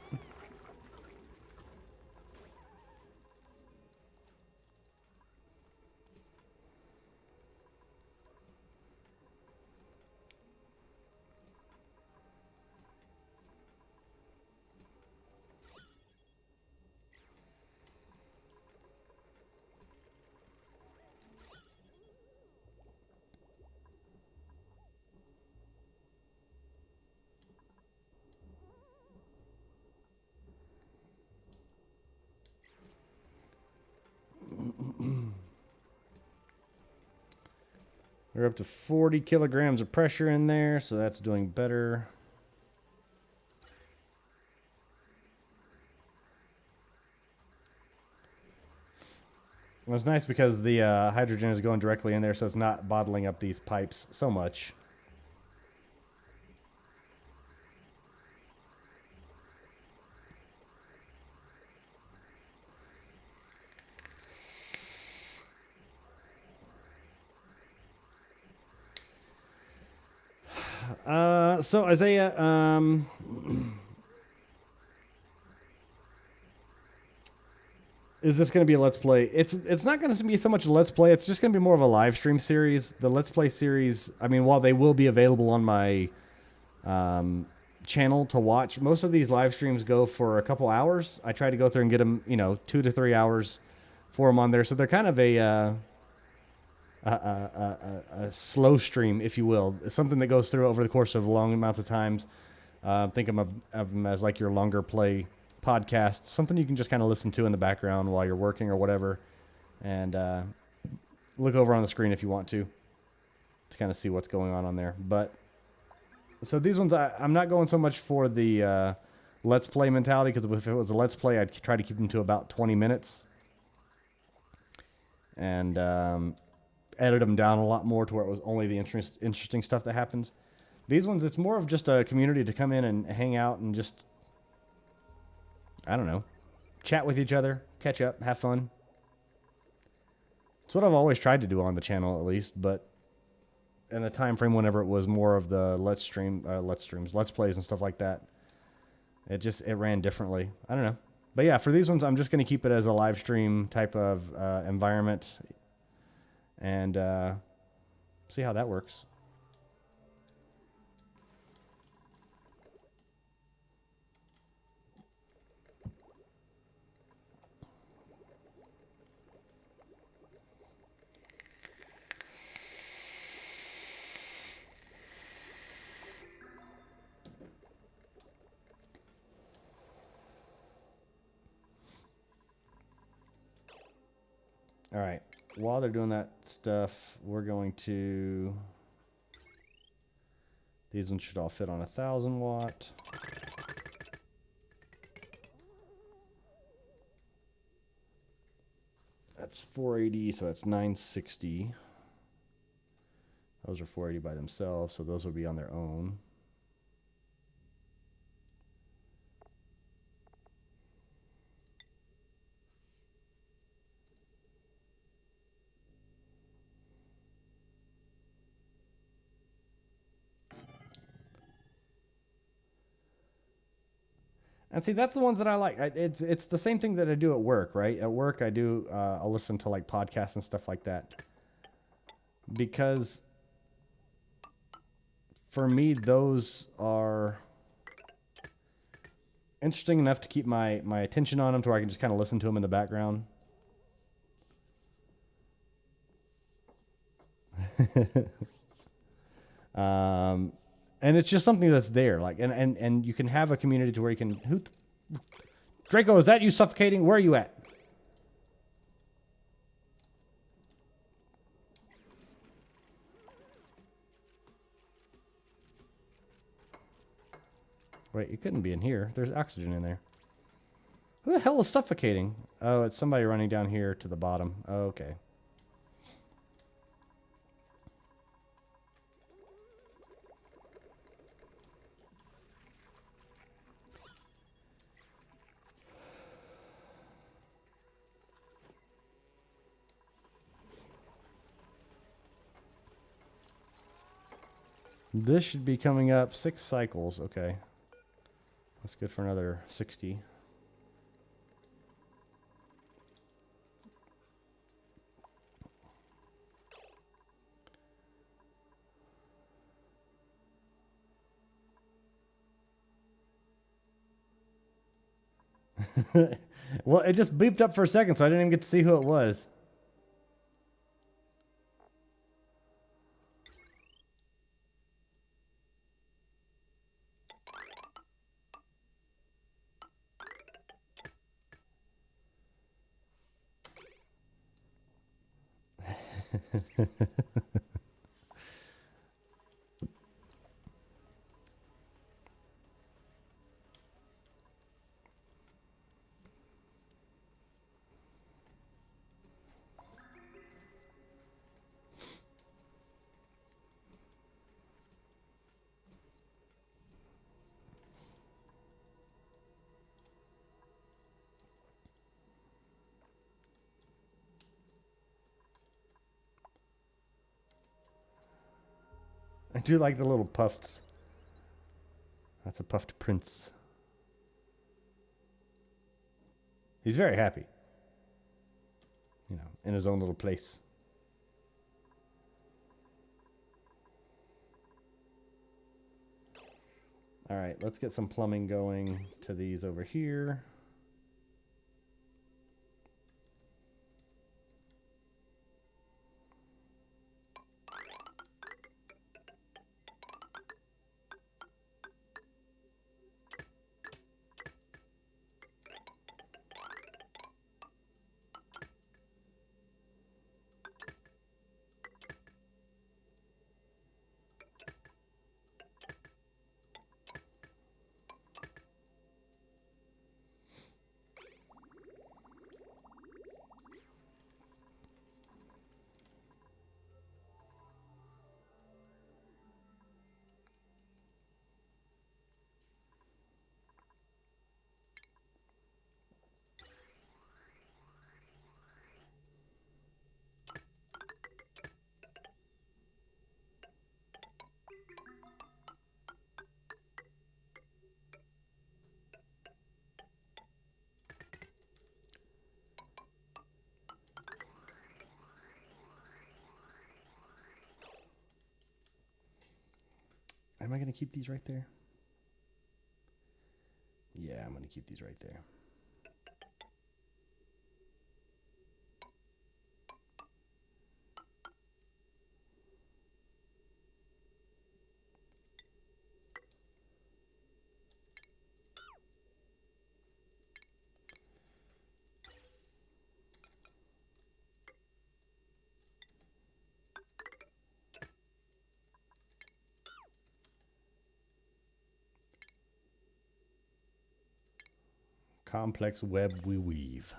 Speaker 1: We're up to 40 kilograms of pressure in there, so that's doing better. Well, it's nice because the hydrogen is going directly in there, so it's not bottling up these pipes so much. So Isaiah, is this going to be a let's play? It's not going to be so much a let's play. It's just going to be more of a live stream series. The let's play series, I mean, while they will be available on my channel to watch, most of these live streams go for a couple hours. I try to go through and get them, 2 to 3 hours for them on there. So they're kind of a slow stream, if you will. It's something that goes through over the course of long amounts of times. Think of them as like your longer play podcast, something you can just kind of listen to in the background while you're working or whatever, and look over on the screen if you want to kind of see what's going on there. But so these ones, I'm not going so much for the let's play mentality, because if it was a let's play, I'd try to keep them to about 20 minutes and edit them down a lot more to where it was only the interesting stuff that happens. These ones, it's more of just a community to come in and hang out and just, I don't know, chat with each other, catch up, have fun. It's what I've always tried to do on the channel, at least, but in a time frame whenever it was more of the let's plays and stuff like that, it ran differently. I don't know. But yeah, for these ones, I'm just going to keep it as a live stream type of environment and see how that works. All right. While they're doing that stuff, we're going to... These ones should all fit on 1,000 watt. That's 480, so that's 960. Those are 480 by themselves, so those would be on their own. And see, that's the ones that I like. It's the same thing that I do at work, right? At work, I'll listen to like podcasts and stuff like that. Because for me, those are interesting enough to keep my attention on them to where I can just kind of listen to them in the background. And it's just something that's there, like, and you can have a community to where you can. Draco, is that you suffocating? Where are you at? Wait, it couldn't be in here. There's oxygen in there. Who the hell is suffocating? Oh, it's somebody running down here to the bottom. Oh, okay. This should be coming up 6 cycles. Okay. That's good for another 60. Well, it just beeped up for a second, so I didn't even get to see who it was. I do like the little puffs. That's a puffed prince. He's very happy. You know, in his own little place. All right, let's get some plumbing going to these over here. Am I going to keep these right there? Yeah, I'm going to keep these right there. Complex web we weave.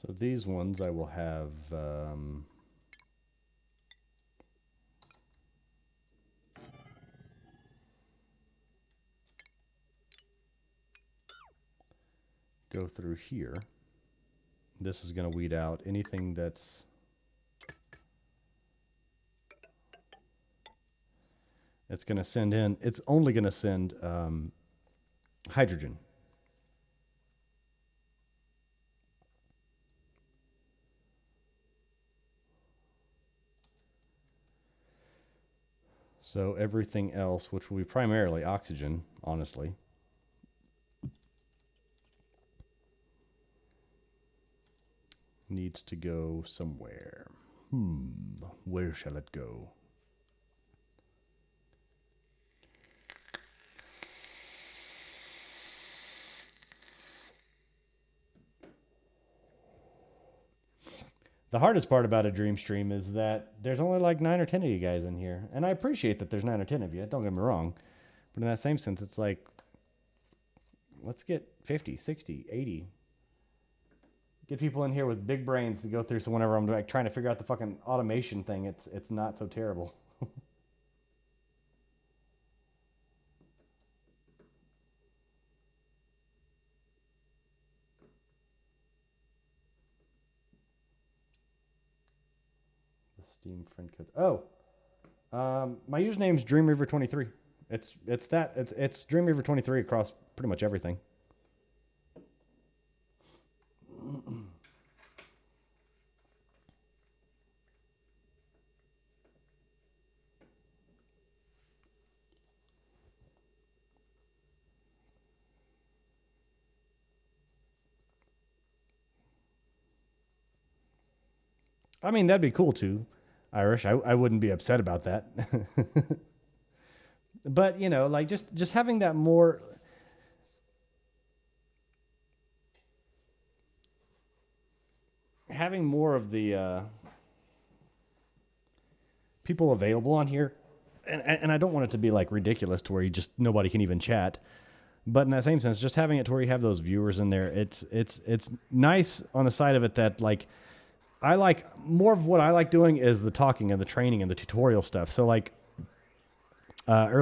Speaker 1: So these ones I will have... go through here. This is going to weed out anything that's... it's going to send in... it's only going to send hydrogen. So everything else, which will be primarily oxygen, honestly, needs to go somewhere. Where shall it go? The hardest part about a dream stream is that there's only like 9 or 10 of you guys in here. And I appreciate that there's 9 or 10 of you, don't get me wrong. But in that same sense, it's like, let's get 50, 60, 80. Get people in here with big brains to go through, so whenever I'm like trying to figure out the fucking automation thing, it's not so terrible. Steam friend code. Oh, my username's DreamReaver23. It's DreamReaver23 across pretty much everything. I mean, that'd be cool too. Irish. I wouldn't be upset about that. But, you know, like just having that more... having more of the people available on here, and I don't want it to be like ridiculous to where you just nobody can even chat. But in that same sense, just having it to where you have those viewers in there, it's nice on the side of it that like... I like more of what I like doing is the talking and the training and the tutorial stuff. So like yesterday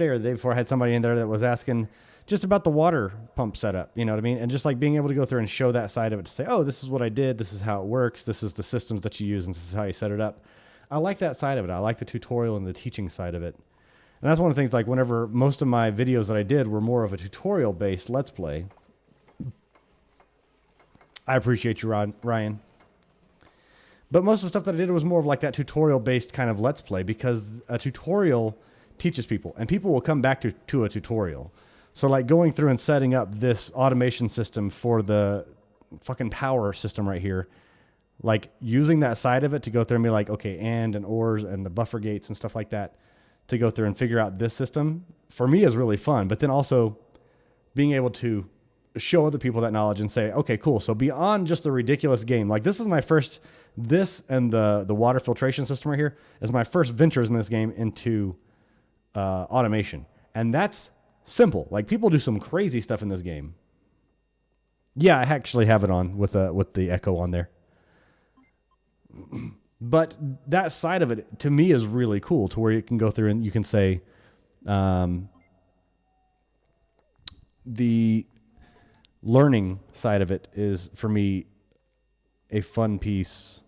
Speaker 1: or the day before, I had somebody in there that was asking just about the water pump setup, you know what I mean? And just like being able to go through and show that side of it to say, oh, this is what I did. This is how it works. This is the systems that you use and this is how you set it up. I like that side of it. I like the tutorial and the teaching side of it. And that's one of the things, like whenever most of my videos that I did were more of a tutorial based Let's Play. I appreciate you, Ryan. But most of the stuff that I did was more of like that tutorial-based kind of Let's Play, because a tutorial teaches people, and people will come back to a tutorial. So like going through and setting up this automation system for the fucking power system right here, like using that side of it to go through and be like, okay, and ors and the buffer gates and stuff like that to go through and figure out this system, for me is really fun. But then also being able to show other people that knowledge and say, okay, cool. So beyond just a ridiculous game, like this and the water filtration system right here is my first ventures in this game into automation. And that's simple. Like people do some crazy stuff in this game. Yeah, I actually have it on with the echo on there. But that side of it to me is really cool, to where you can go through and you can say, the learning side of it is, for me, a fun piece.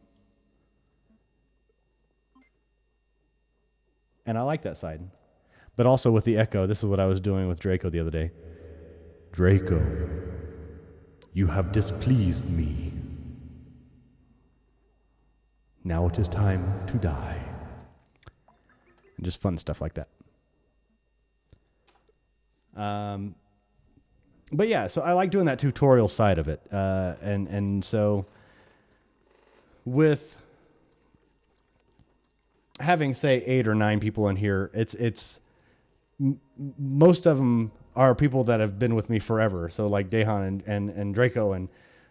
Speaker 1: And I like that side. But also with the echo, this is what I was doing with Draco the other day. Draco, you have displeased me. Now it is time to die. And just fun stuff like that. But yeah, so I like doing that tutorial side of it. And so with having, say, 8 or 9 people in here, most of them are people that have been with me forever. So like Dehan and Draco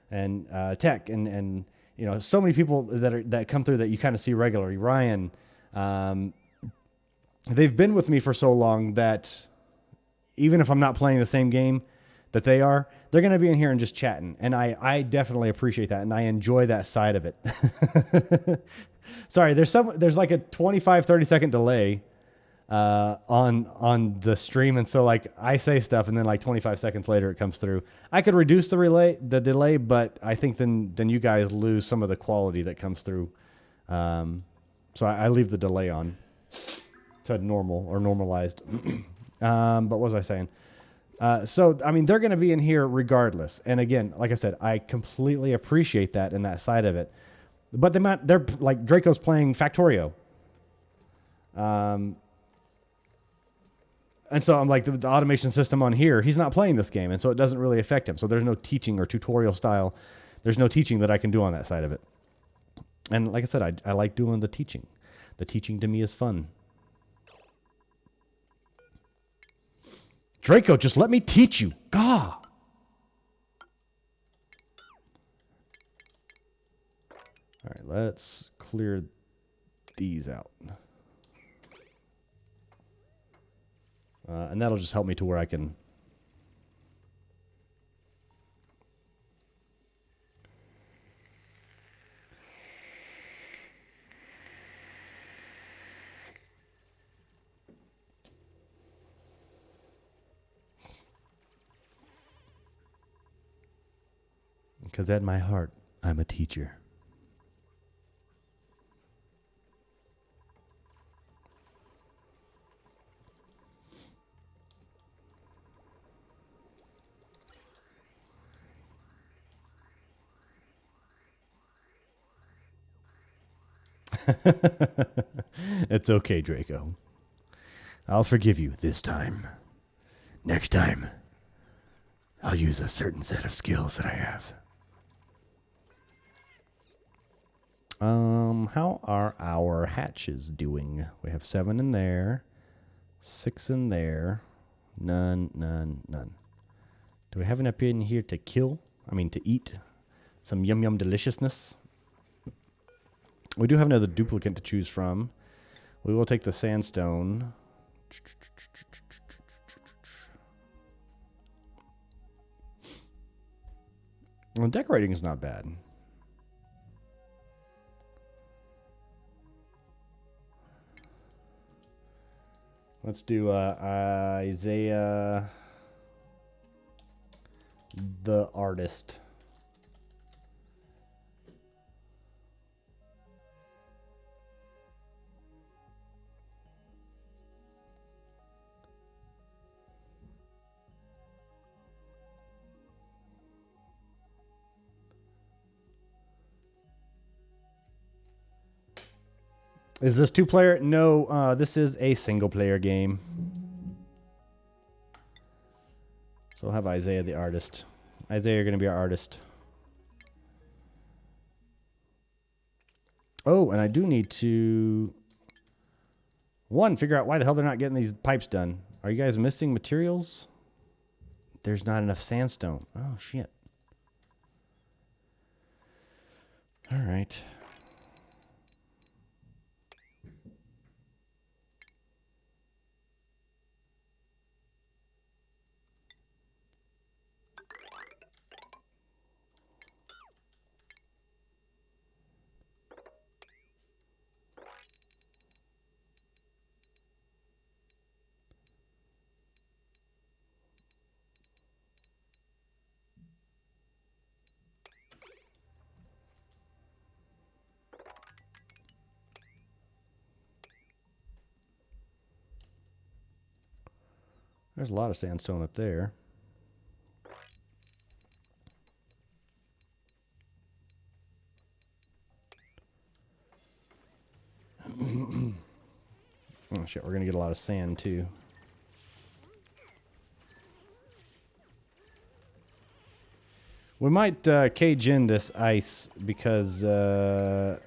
Speaker 1: and Tech and you know, so many people that come through that you kind of see regularly. Ryan, they've been with me for so long that even if I'm not playing the same game, that they are, they're going to be in here and just chatting. And I definitely appreciate that. And I enjoy that side of it. Sorry, there's like a 25, 30-second delay on the stream. And so like I say stuff and then like 25 seconds later it comes through. I could reduce the delay, but I think then you guys lose some of the quality that comes through. So I leave the delay on. Said normal or normalized. But what was I saying? So, I mean, they're going to be in here regardless. And again, like I said, I completely appreciate that and that side of it. But they're like Draco's playing Factorio. And so I'm like, the automation system on here, he's not playing this game. And so it doesn't really affect him. So there's no teaching or tutorial style. There's no teaching that I can do on that side of it. And like I said, I like doing the teaching. The teaching to me is fun. Draco, just let me teach you. Gah. All right, let's clear these out. And that'll just help me to where I can... Because at my heart, I'm a teacher. It's okay, Draco. I'll forgive you this time. Next time, I'll use a certain set of skills that I have. How are our hatches doing? We have 7 in there, 6 in there, none. Do we have enough in here to kill? I mean, to eat some yum deliciousness? We do have another duplicate to choose from. We will take the sandstone. Well, decorating is not bad. Let's do Isaiah the artist. Is this 2-player? No, this is a single-player game. So we'll have Isaiah the artist. Isaiah, you're going to be our artist. Oh, and I do need to... 1, figure out why the hell they're not getting these pipes done. Are you guys missing materials? There's not enough sandstone. Oh, shit. All right. There's a lot of sandstone up there. Oh shit, we're gonna get a lot of sand too. We might cage in this ice because, or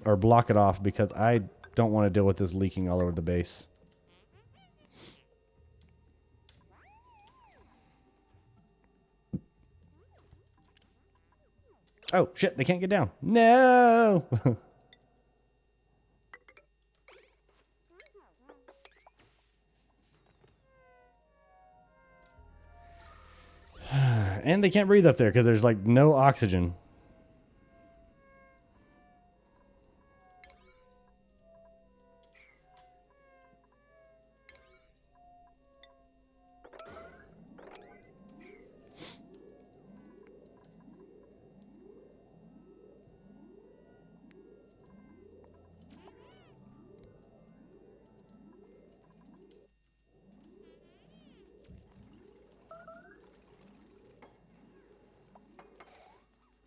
Speaker 1: block it off because I don't want to deal with this leaking all over the base. Oh, shit, they can't get down. No! And they can't breathe up there because there's like no oxygen.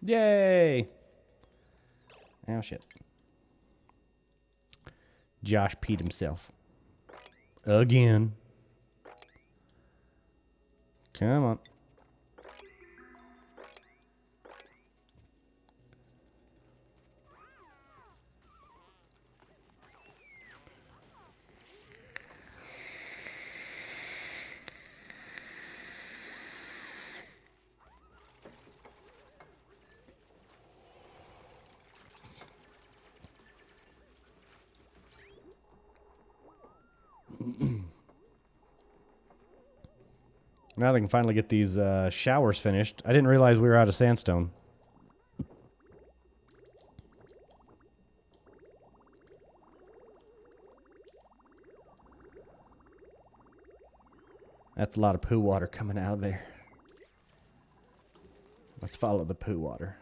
Speaker 1: Yay! Oh, shit. Josh peed himself. Again. Come on. Now they can finally get these showers finished. I didn't realize we were out of sandstone. That's a lot of poo water coming out of there. Let's follow the poo water.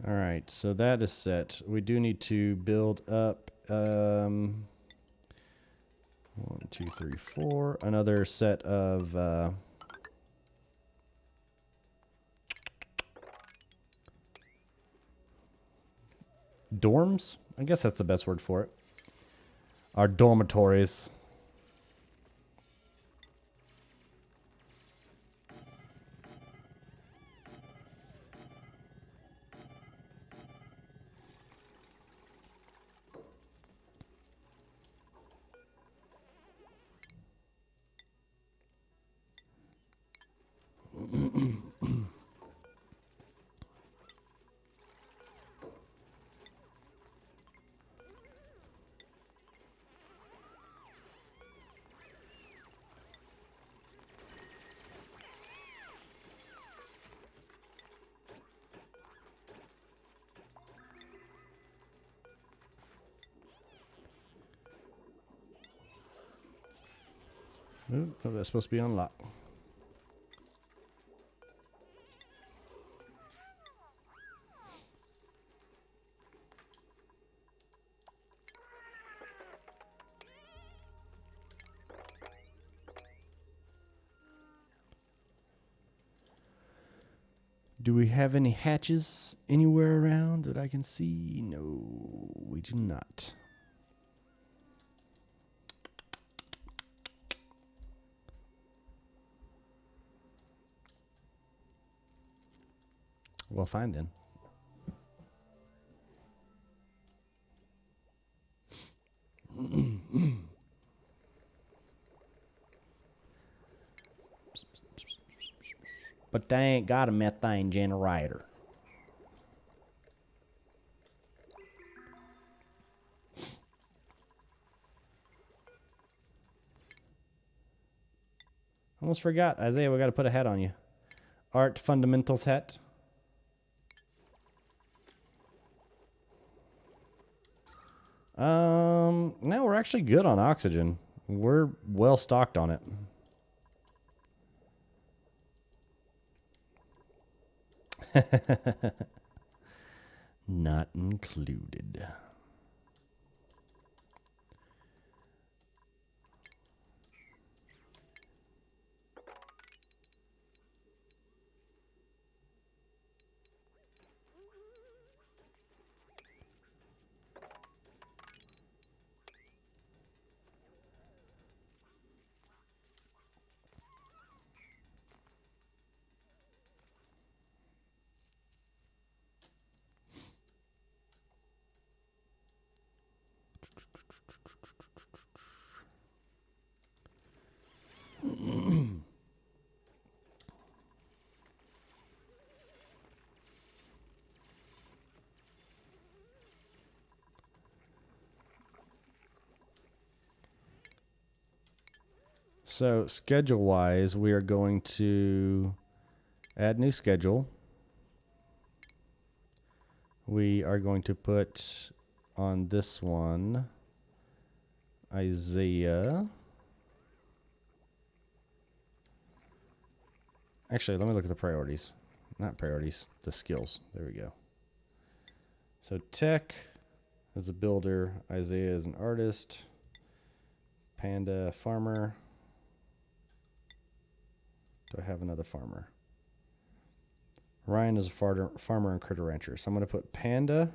Speaker 1: All right, so that is set. We do need to build up 1, 2, 3, 4. Another set of dorms? I guess that's the best word for it. Our dormitories. Ooh, oh, that's supposed to be unlocked. Do we have any hatches anywhere around that I can see? No, we do not. Well, fine then. But they ain't got a methane generator. Almost forgot. Isaiah, we got to put a hat on you. Art Fundamentals hat. No, we're actually good on oxygen. We're well stocked on it. Not included. So schedule-wise, we are going to add new schedule. We are going to put on this one Isaiah. Actually, let me look at the priorities. Not priorities, the skills. There we go. So Tech is a builder. Isaiah is an artist. Panda, farmer. Do I have another farmer? Ryan is a farmer and critter rancher. So I'm going to put Panda.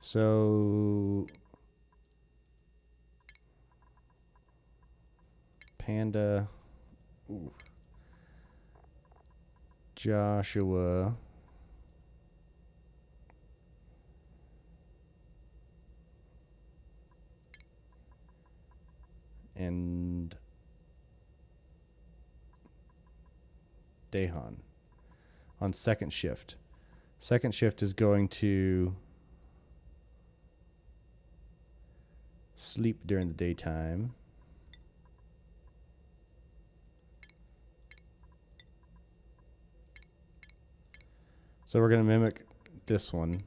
Speaker 1: So Panda, ooh. Joshua, and Dahan on second shift. Second shift is going to sleep during the daytime. So we're going to mimic this one.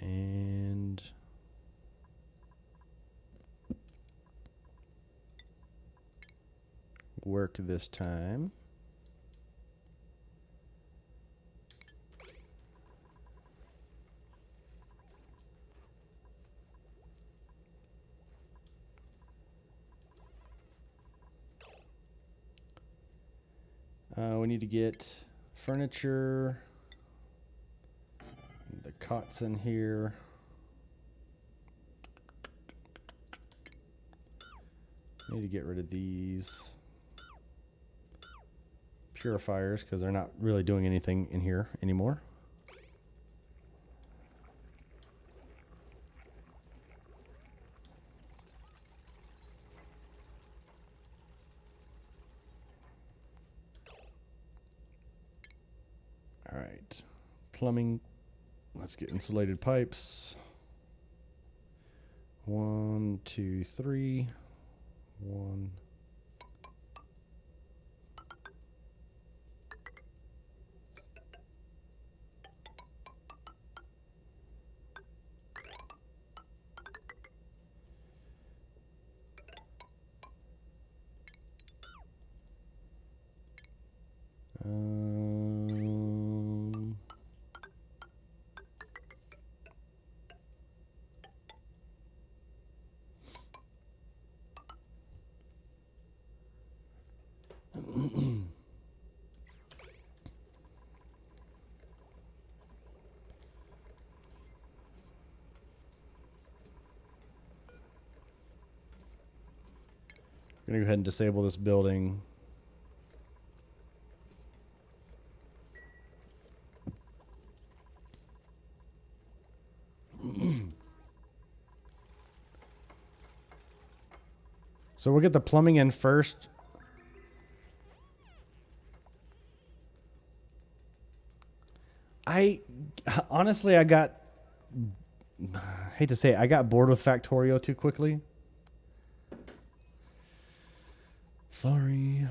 Speaker 1: And work this time. We need to get furniture. The cots in here. Need to get rid of these purifiers because they're not really doing anything in here anymore. All right, plumbing. Let's get insulated pipes. 1, 2, 3. 1. I'm going to go ahead and disable this building. So we'll get the plumbing in first. Honestly, I hate to say it, I got bored with Factorio too quickly. Sorry.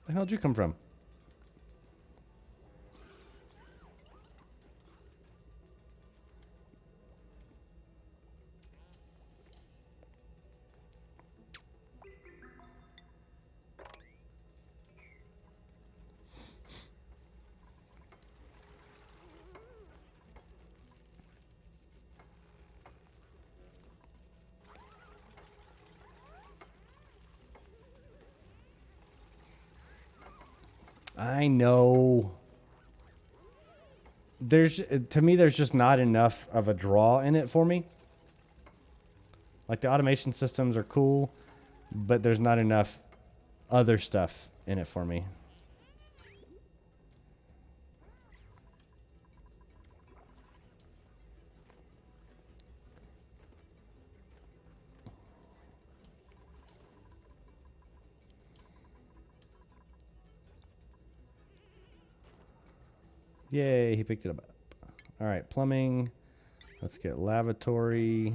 Speaker 1: The hell did you come from? I know. To me, there's just not enough of a draw in it for me. Like, the automation systems are cool, but there's not enough other stuff in it for me. Yay, he picked it up. All right, plumbing. Let's get lavatory,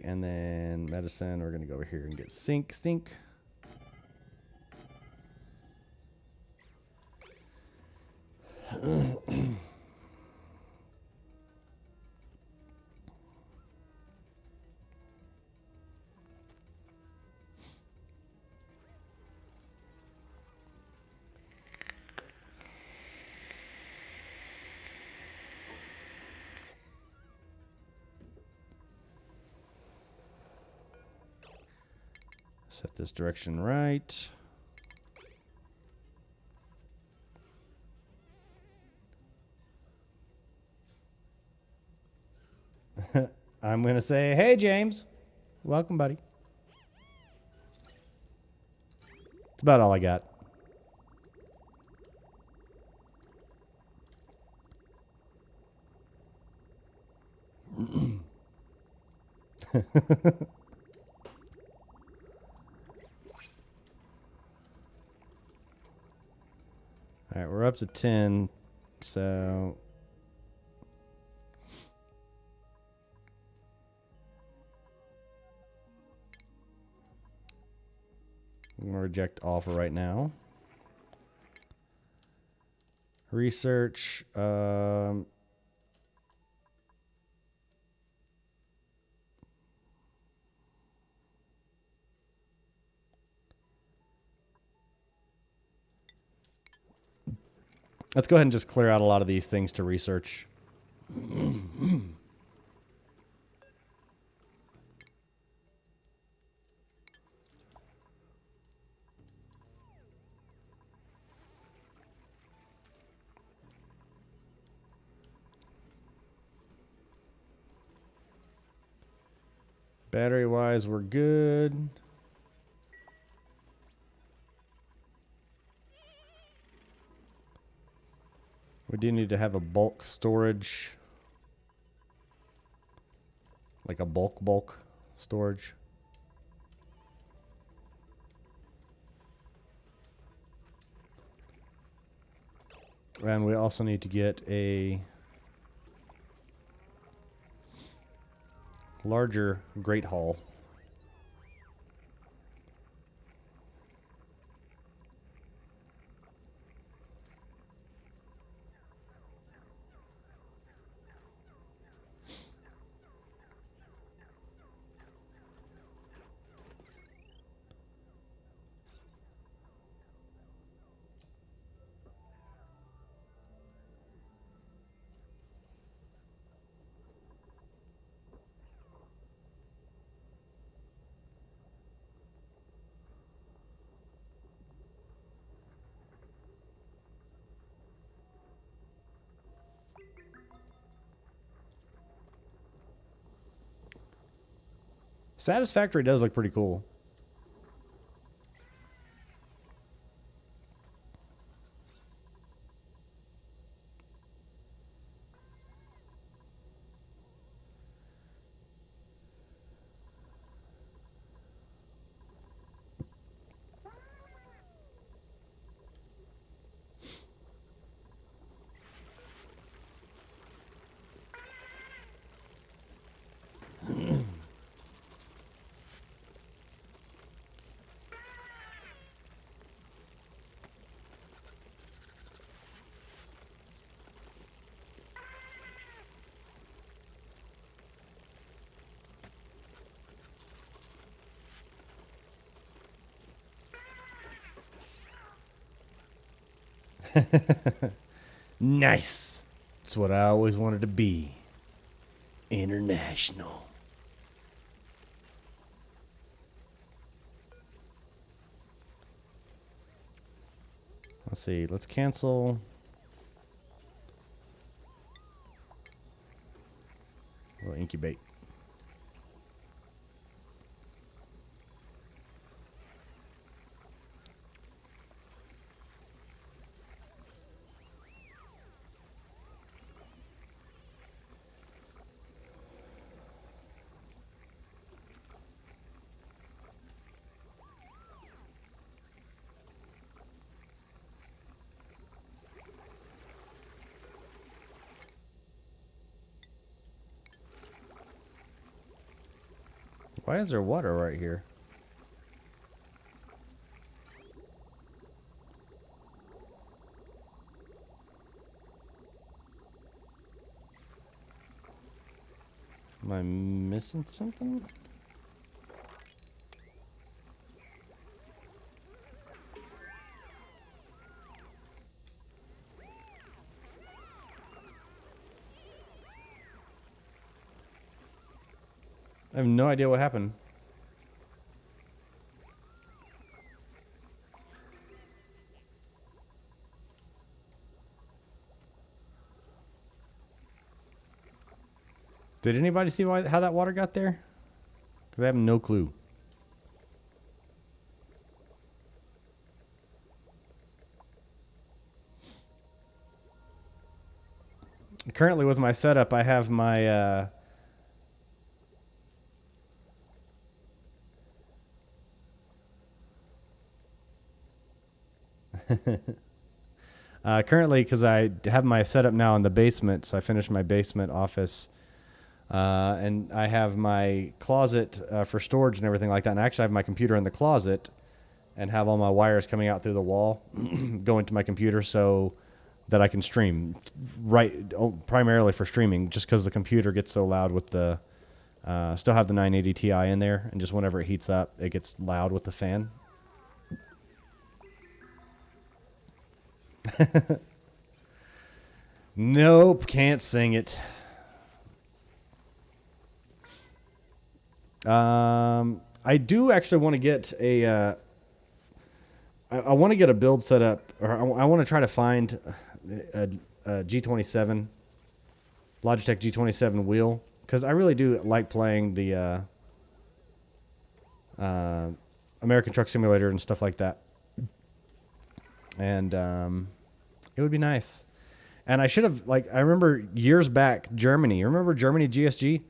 Speaker 1: and then medicine. We're going to go over here and get sink. Set this direction right. I'm going to say, hey, James. Welcome, buddy. That's about all I got. All right, we're up to 10, so... I'm going to reject all for right now. Research. Let's go ahead and just clear out a lot of these things to research. Battery-wise, we're good. We do need to have a bulk storage. Like a bulk storage. And we also need to get a larger Great Hall. Satisfactory does look pretty cool. Nice. That's what I always wanted to be. International. Let's see. Let's cancel. We'll incubate. Why is there water right here? Am I missing something? I have no idea what happened. Did anybody see how that water got there? Because I have no clue. Currently with my setup, I have my... currently, because I have my setup now in the basement, so I finished my basement office. And I have my closet for storage and everything like that. And actually, I have my computer in the closet and have all my wires coming out through the wall going to my computer so that I can stream, primarily for streaming, just because the computer gets so loud with the... still have the 980 Ti in there, and just whenever it heats up, it gets loud with the fan. Nope, can't sing it. I do actually want to get a... I want to get a build set up, or I want to try to find a G27, Logitech G27 wheel, because I really do like playing the American Truck Simulator and stuff like that. And it would be nice. And I should have, I remember years back, Germany. Remember Germany GSG?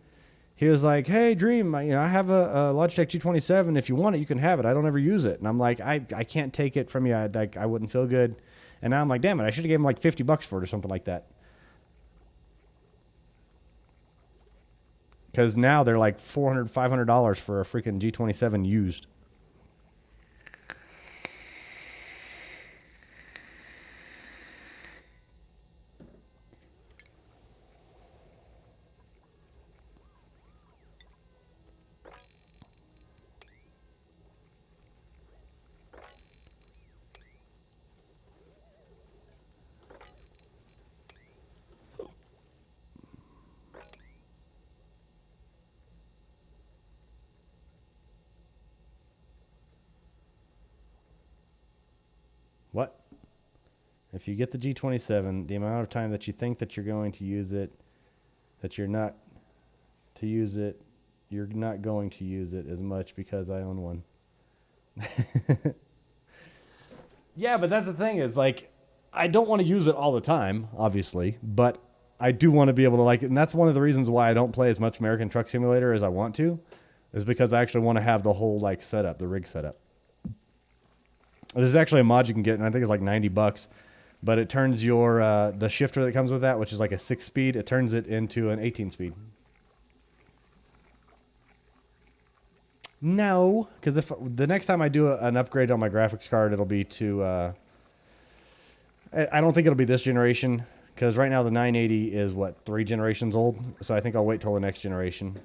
Speaker 1: He was like, "Hey, Dream, I have a Logitech G27. If you want it, you can have it. I don't ever use it." And I'm like, I can't take it from you. I wouldn't feel good. And now I'm like, damn it, I should have given him like $50 for it or something like that. Because now they're like $400, $500 for a freaking G27 used. What? If you get the G27, the amount of time that you think that you're going to use it, that you're not to use it, you're not going to use it as much because I own one. Yeah, but that's the thing. Is like, I don't want to use it all the time, obviously, but I do want to be able to like it. And that's one of the reasons why I don't play as much American Truck Simulator as I want to, is because I actually want to have the whole like setup, the rig setup. There's actually a mod you can get, and I think it's like $90, but it turns your the shifter that comes with that, which is like a 6-speed, it turns it into an 18-speed. No, because if the next time I do an upgrade on my graphics card, it'll be to... I don't think it'll be this generation, because right now the 980 is, what, 3 generations old? So I think I'll wait till the next generation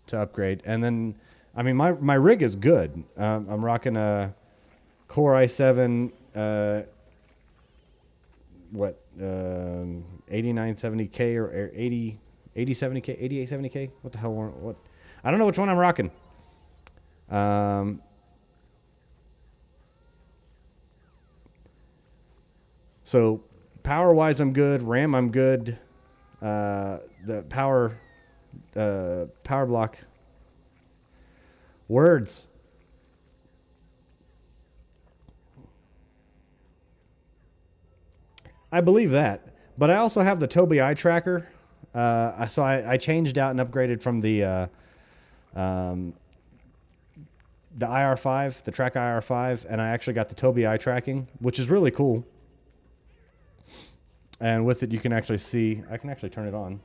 Speaker 1: to upgrade. And then... I mean, my rig is good. I'm rocking a Core i7, 8970K or 8070K, 8870K? What the hell? What? I don't know which one I'm rocking. So power-wise, I'm good. RAM, I'm good. The power block. Words. I believe that. But I also have the Tobii eye tracker. So I changed out and upgraded from the IR5, the Track IR5, and I actually got the Tobii eye tracking, which is really cool. And with it, you can actually see. I can actually turn it on.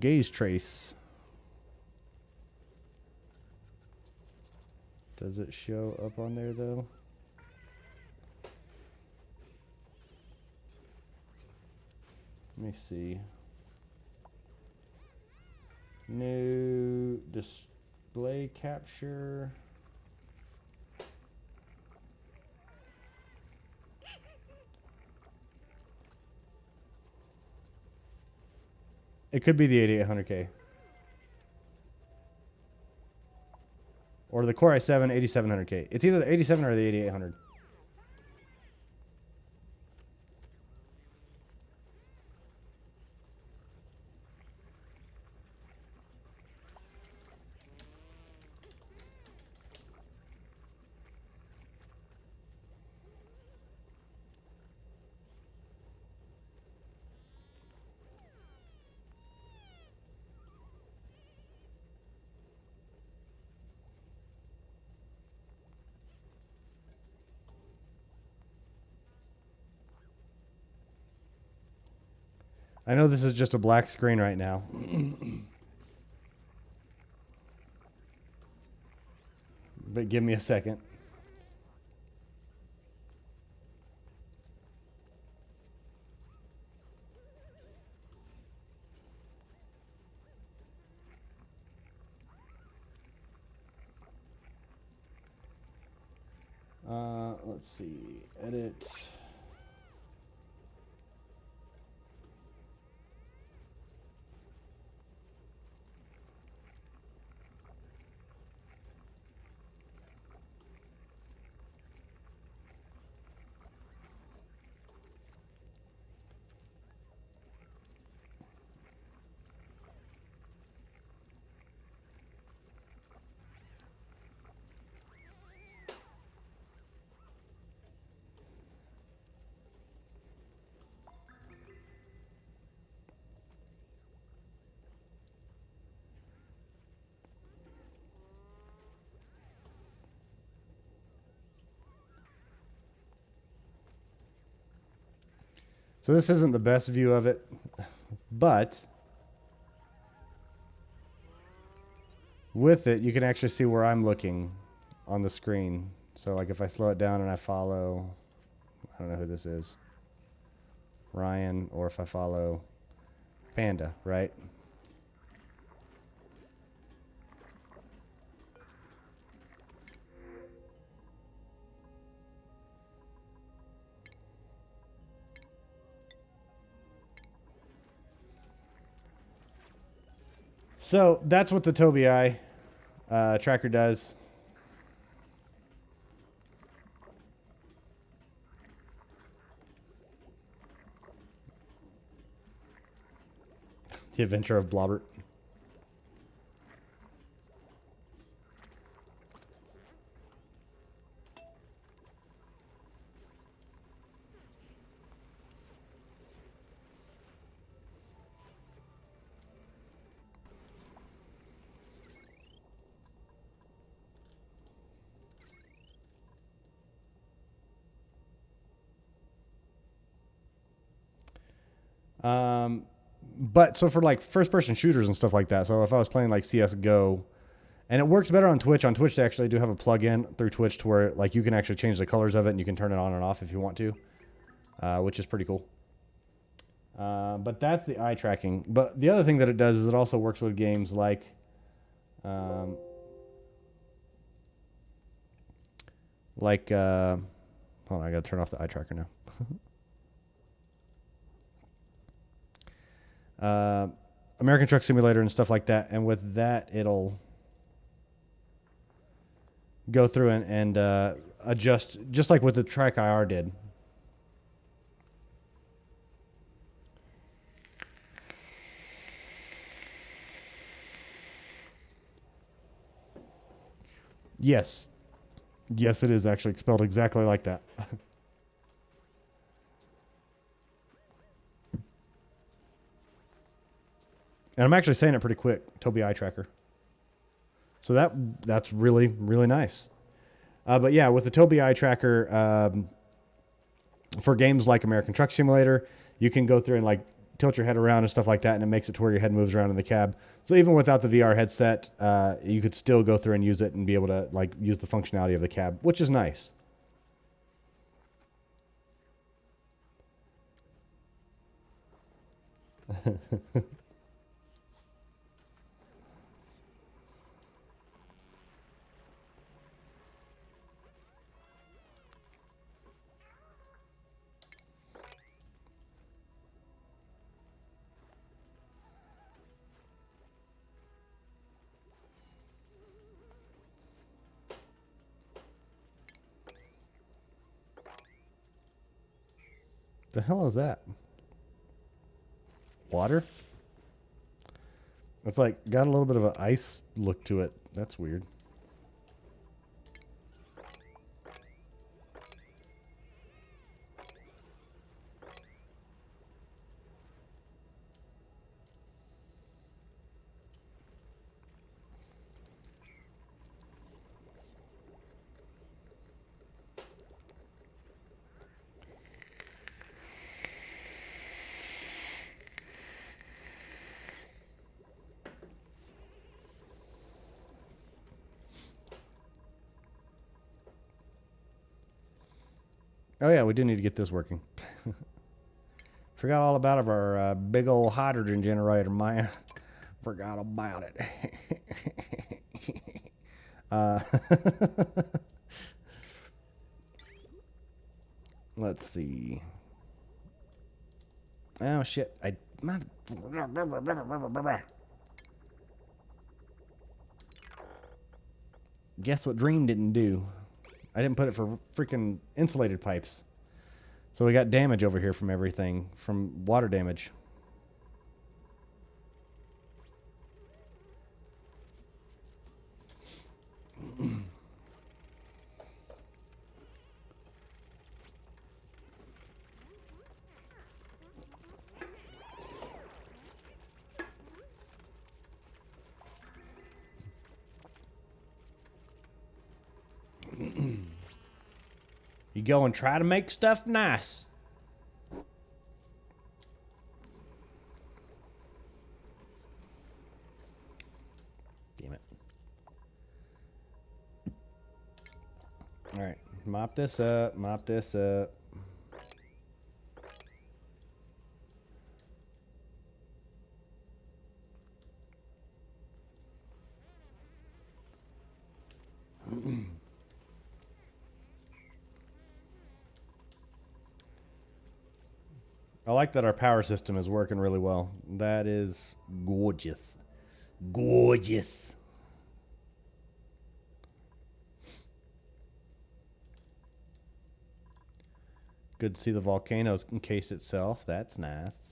Speaker 1: Gaze trace. Does it show up on there though? Let me see. New display capture. It could be the 8800K. Or the Core i7 8700K. It's either the 87 or the 8800. I know this is just a black screen right now. But give me a second. Let's see. Edit. So this isn't the best view of it, but with it, you can actually see where I'm looking on the screen. So like if I slow it down and I follow, I don't know who this is, Ryan, or if I follow Panda, right? So that's what the Tobii eye tracker does. The Adventure of Blobbert. But so for like first person shooters and stuff like that, so if I was playing like CSGO, and it works better on Twitch. On Twitch, they actually do have a plug-in through Twitch to where like you can actually change the colors of it and you can turn it on and off if you want to, which is pretty cool. But that's the eye tracking. But the other thing that it does is it also works with games like hold on, I gotta turn off the eye tracker now. American Truck Simulator and stuff like that. And with that, it'll go through and adjust, just like what the Track IR did. Yes. Yes, it is actually spelled exactly like that. And I'm actually saying it pretty quick, Tobii Eye Tracker. So that's really, really nice. But yeah, with the Tobii Eye Tracker, for games like American Truck Simulator, you can go through and like tilt your head around and stuff like that, and it makes it to where your head moves around in the cab. So even without the VR headset, you could still go through and use it and be able to like use the functionality of the cab, which is nice. The hell is that? Water? It's like got a little bit of an ice look to it. That's weird. Oh yeah, we do need to get this working. Forgot all about our big old hydrogen generator, man. Forgot about it. Let's see. Oh shit! Guess what Dream didn't do? I didn't put it for freaking insulated pipes. So we got damage over here from everything, from water damage. You go and try to make stuff nice. Damn it. All right, mop this up, mop this up. I like that our power system is working really well. That is gorgeous. Gorgeous. Good to see the volcano's encased itself. That's nice.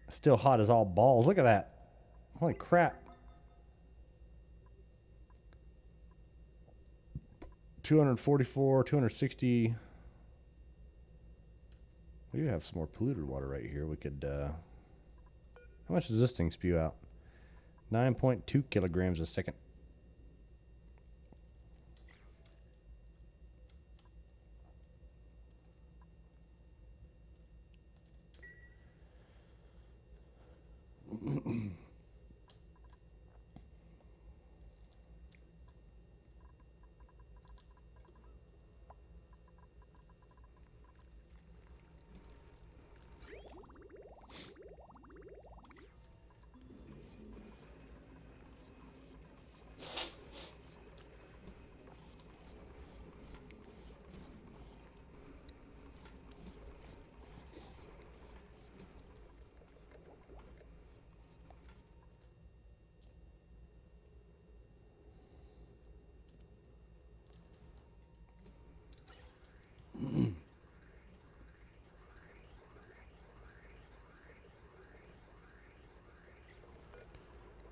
Speaker 1: Still hot as all balls. Look at that. Holy crap. 244, 260. We do have some more polluted water right here. We could, how much does this thing spew out? 9.2 kilograms a second.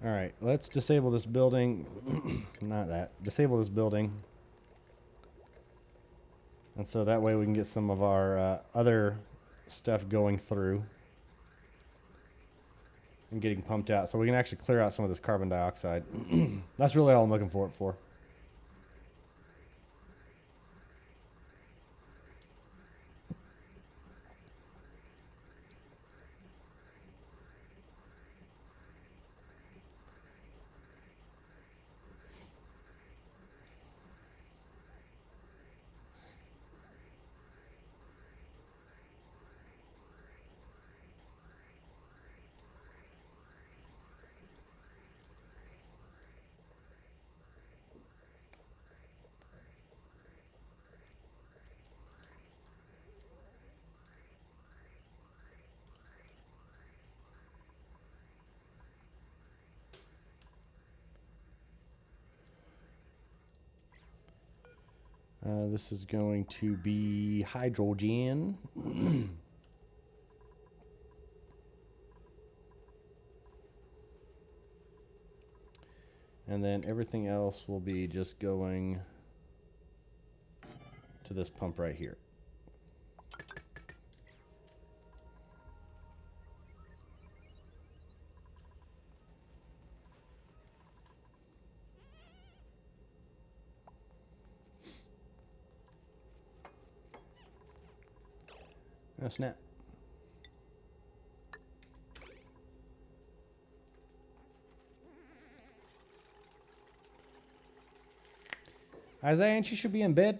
Speaker 1: All right, let's disable this building. Not that. Disable this building. And so that way we can get some of our other stuff going through and getting pumped out. So we can actually clear out some of this carbon dioxide. That's really all I'm looking for it for. This is going to be hydrogen. And then everything else will be just going to this pump right here. Oh, snap. Isaiah, ain't you should be in bed?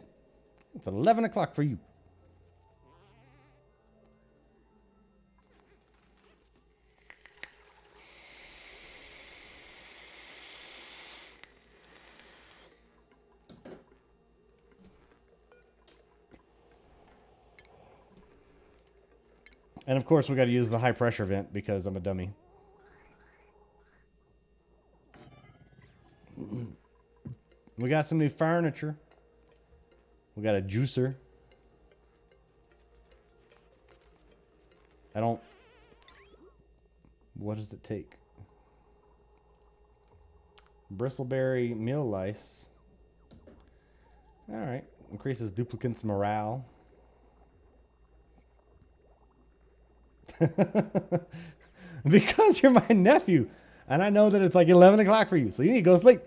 Speaker 1: It's 11 o'clock for you. And of course, we got to use the high pressure vent because I'm a dummy. We got some new furniture. We got a juicer. I don't... What does it take? Bristleberry meal lice. Alright. Increases duplicants morale. Because you're my nephew. And I know that it's like 11 o'clock for you. So you need to go to sleep.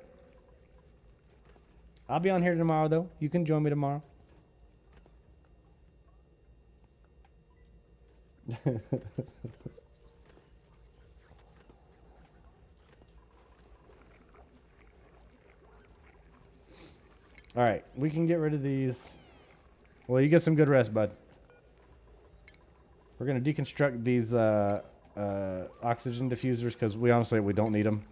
Speaker 1: I'll be on here tomorrow, though. You can join me tomorrow. All right. We can get rid of these. Well, you get some good rest, bud. We're going to deconstruct these oxygen diffusers because we don't need them.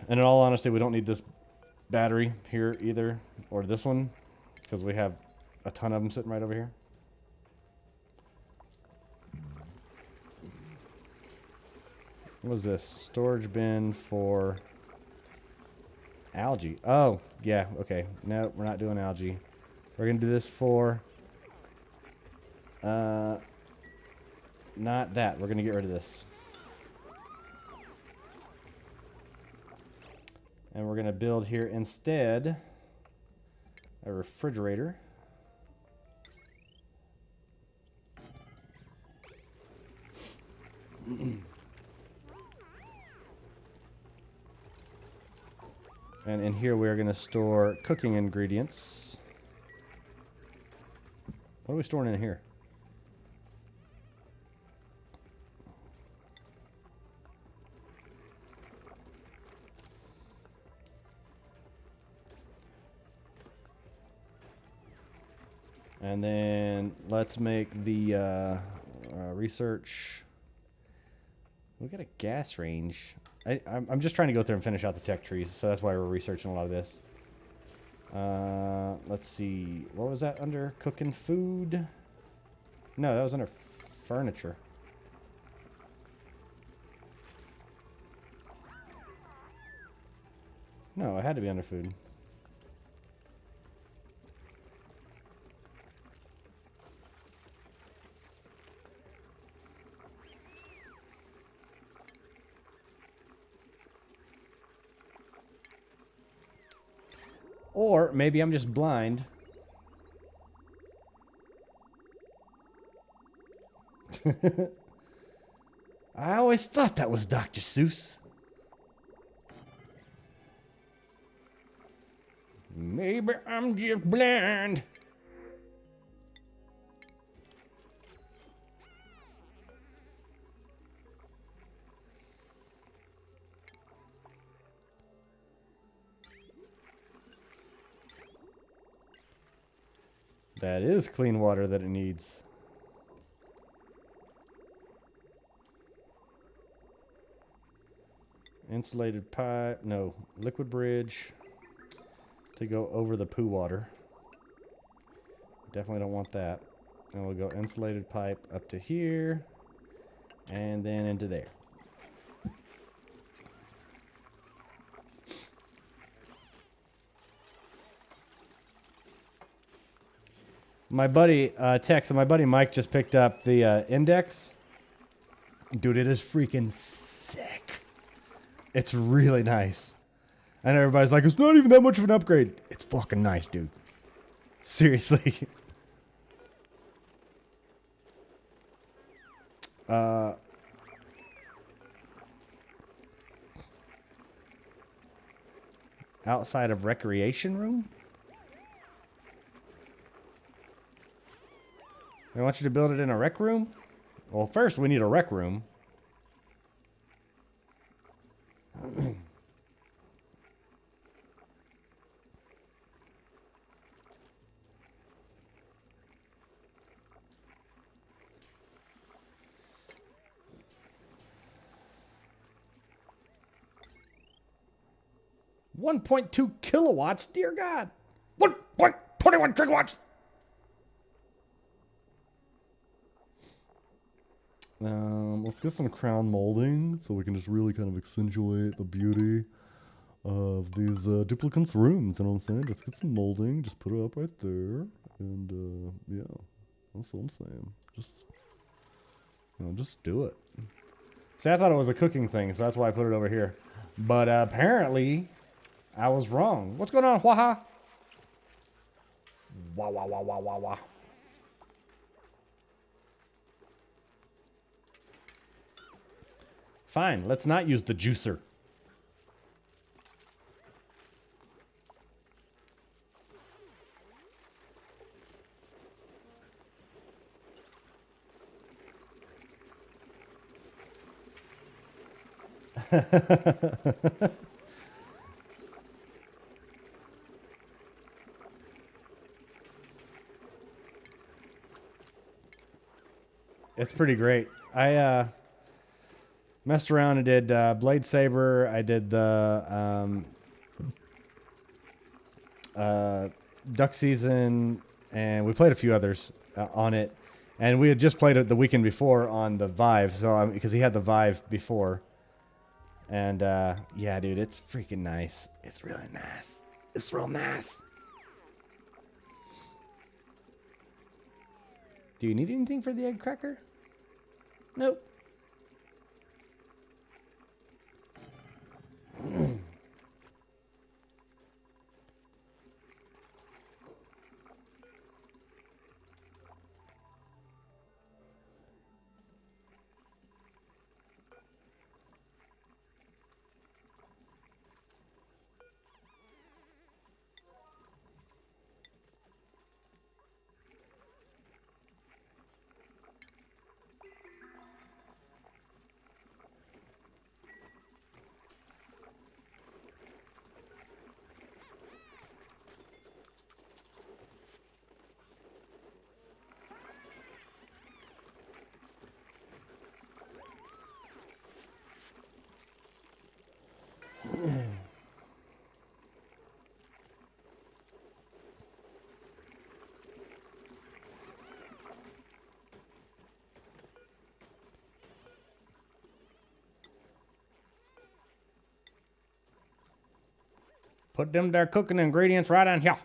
Speaker 1: And in all honesty, we don't need this battery here either, or this one, because we have a ton of them sitting right over here. What was this? Storage bin for algae. Oh, yeah, okay. No, we're not doing algae. We're going to do this for... not that. We're going to get rid of this. And we're going to build here instead a refrigerator. And in here we're going to store cooking ingredients. What are we storing in here? And then let's make the research. We got a gas range. I'm just trying to go through and finish out the tech trees, so that's why we're researching a lot of this. Let's see. What was that under? Cooking food? No, that was under furniture. No, it had to be under food. Or maybe I'm just blind. I always thought that was Dr. Seuss. Maybe I'm just blind. That is clean water that it needs. Insulated pipe, no, liquid bridge to go over the poo water. Definitely don't want that. And we'll go insulated pipe up to here and then into there. My buddy, Tex, my buddy Mike just picked up the index. Dude, it is freaking sick. It's really nice. And everybody's like, it's not even that much of an upgrade. It's fucking nice, dude. Seriously. Outside of recreation room? I want you to build it in a rec room? Well, first we need a rec room. .2 kilowatts, dear God. 1.21 gigawatts. Let's get some crown molding so we can just really kind of accentuate the beauty of these duplicants rooms. You know what I'm saying? Just get some molding, just put it up right there, and yeah, that's what I'm saying. Just, you know, just do it. See, I thought it was a cooking thing, so that's why I put it over here. But apparently, I was wrong. What's going on, Waha? Wah, wah, wah, wah, wah, wah. Fine, let's not use the juicer. It's pretty great. I messed around and did Blade Saber. I did the Duck Season, and we played a few others on it. And we had just played it the weekend before on the Vive, so because he had the Vive before. And yeah, dude, it's freaking nice. It's really nice. It's real nice. Do you need anything for the egg cracker? Nope. Put them there cooking ingredients right on here.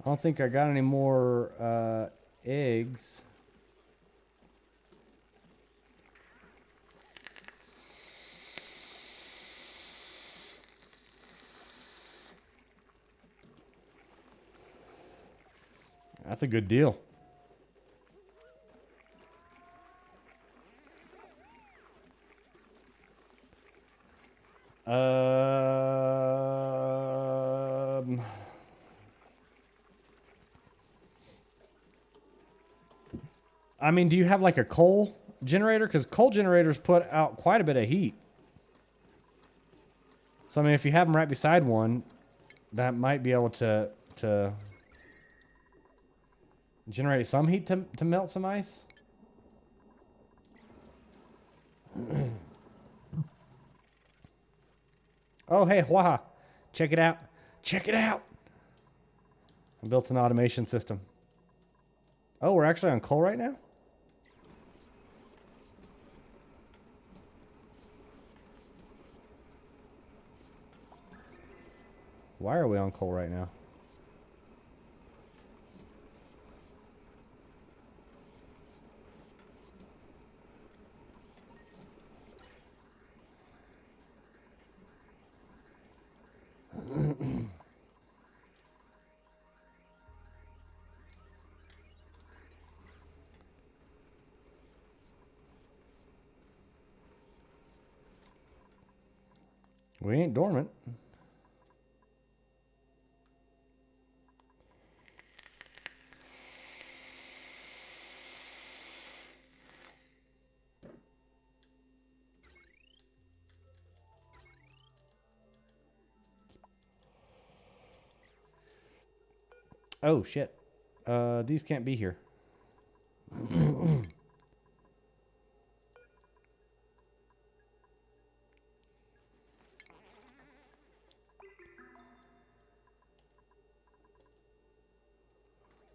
Speaker 1: I don't think I got any more eggs. That's a good deal. I mean, do you have like a coal generator? Because coal generators put out quite a bit of heat. So, I mean, if you have them right beside one, that might be able to generate some heat to melt some ice. Oh, hey, Waha. Check it out. Check it out. I built an automation system. Oh, we're actually on coal right now? Why are we on coal right now? We ain't dormant. Oh, shit. These can't be here.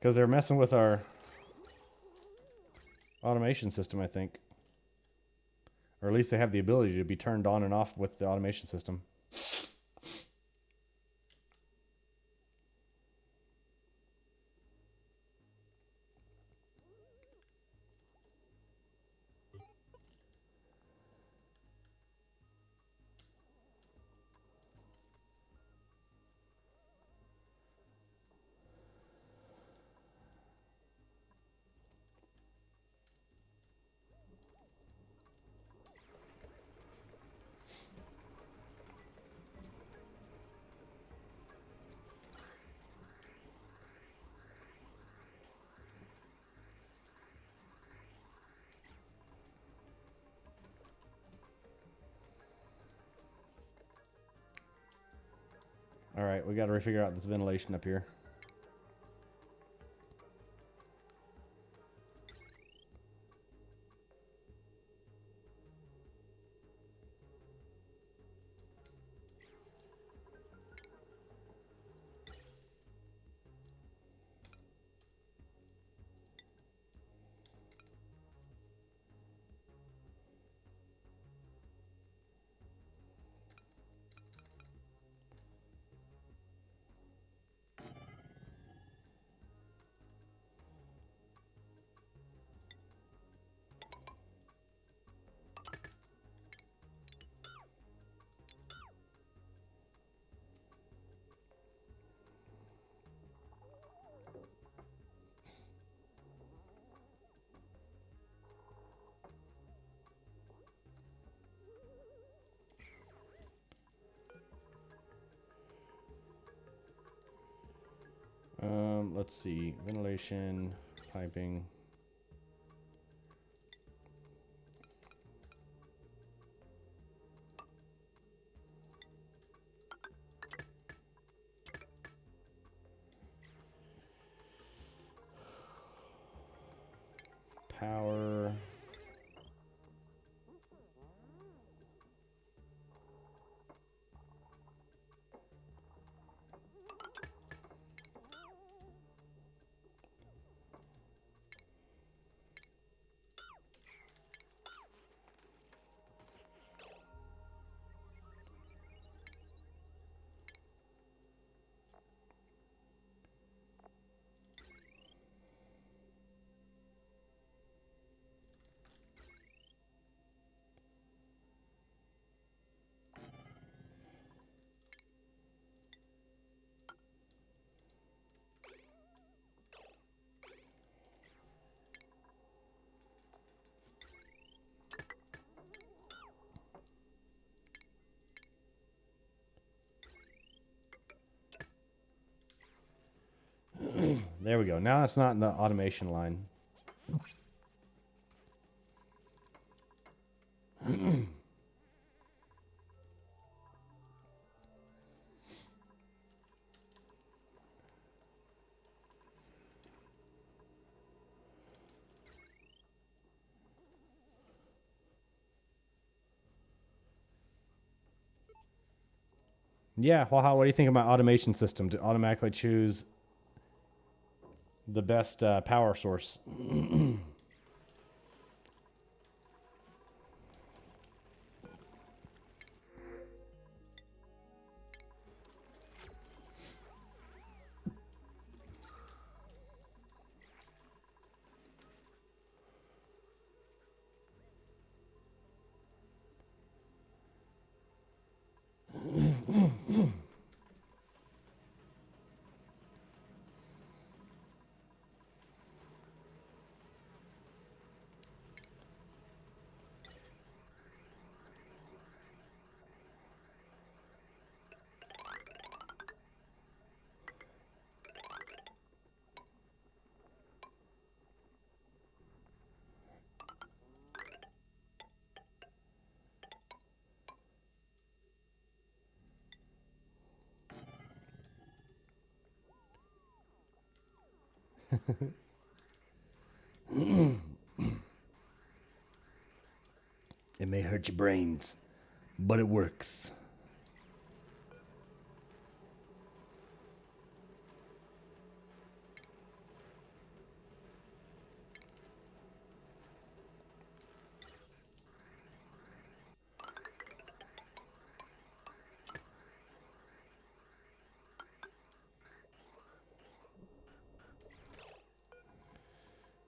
Speaker 1: Because they're messing with our automation system, I think. Or at least they have the ability to be turned on and off with the automation system. All right, we got to figure out this ventilation up here. Let's see. Ventilation, piping. Power. There we go. Now it's not in the automation line. Yeah, Waha, what do you think about automation system to automatically choose the best power source? It may hurt your brains, but it works.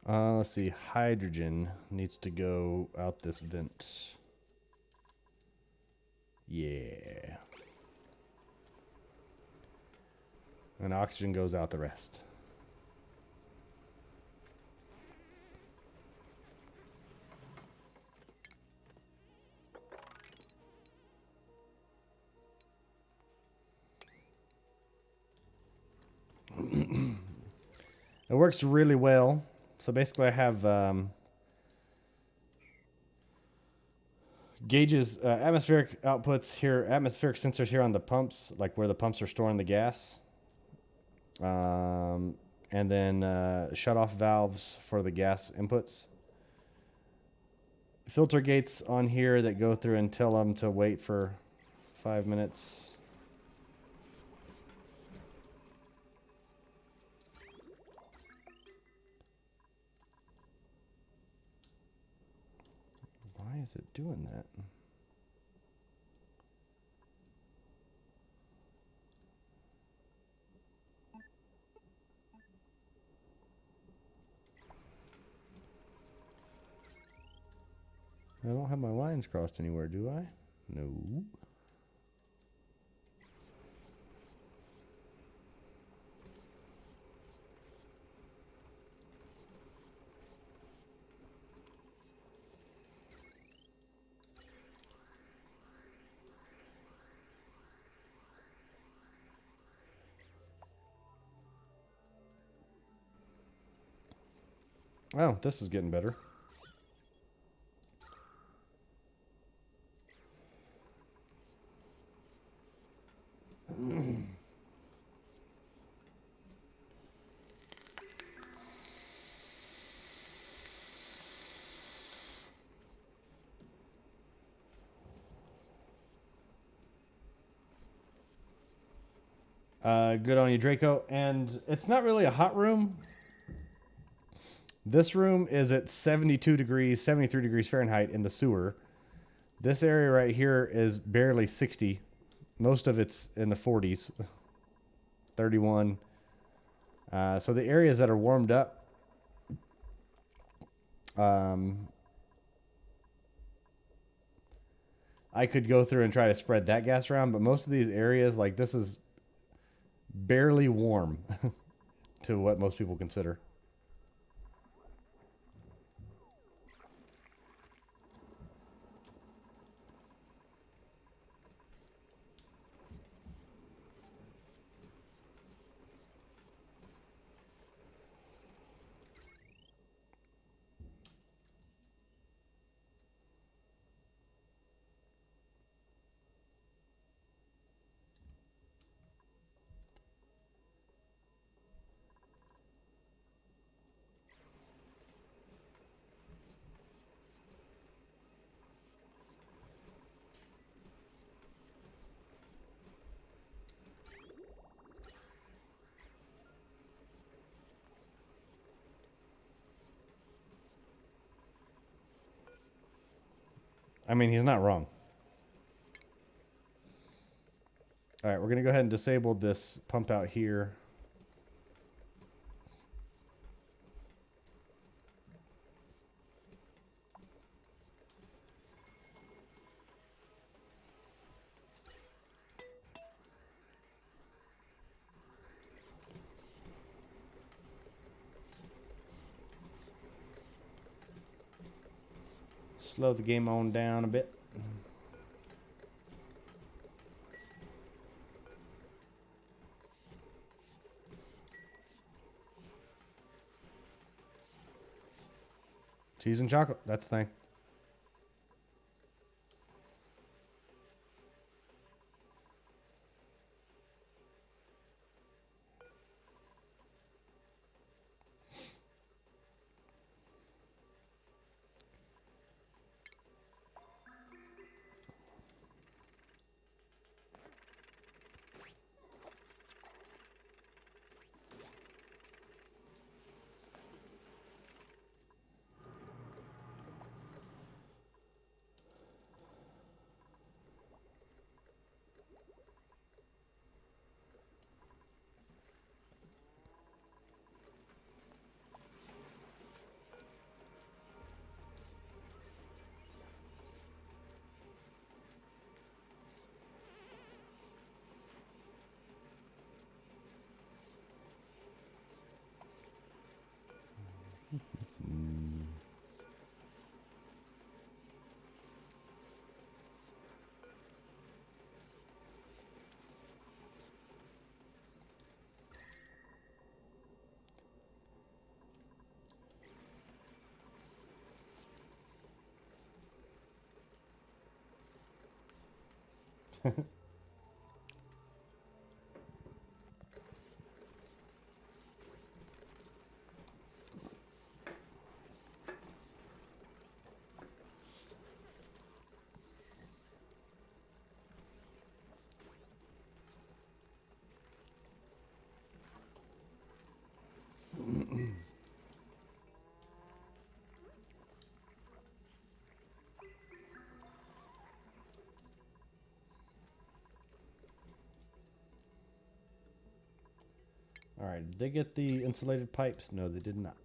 Speaker 1: Let's see. Hydrogen needs to go out this vent. Yeah. And oxygen goes out the rest. It works really well. So basically I have gauges, atmospheric outputs here, atmospheric sensors here on the pumps, like where the pumps are storing the gas. And then shut-off valves for the gas inputs. Filter gates on here that go through and tell them to wait for 5 minutes. Why is it doing that? I don't have my lines crossed anywhere, do I? No. Oh, this is getting better. Good on you, Draco. And it's not really a hot room. This room is at 72 degrees, 73 degrees Fahrenheit in the sewer. This area right here is barely 60. Most of it's in the 40s, 31. So the areas that are warmed up, I could go through and try to spread that gas around, but most of these areas, like this is barely warm to what most people consider. I mean, he's not wrong. All right, we're going to go ahead and disable this pump out here. Slow the game on down a bit. Cheese and chocolate, that's the thing. All right, did they get the insulated pipes? No, they did not.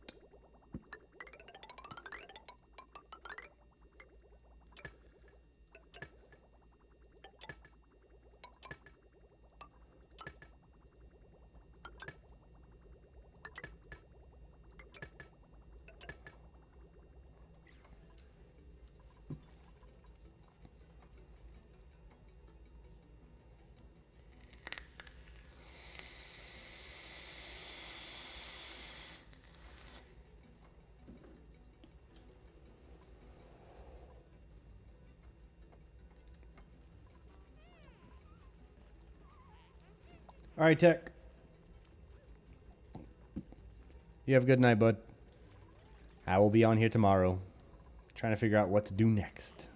Speaker 1: All right, Tech. You have a good night, bud. I will be on here tomorrow, trying to figure out what to do next.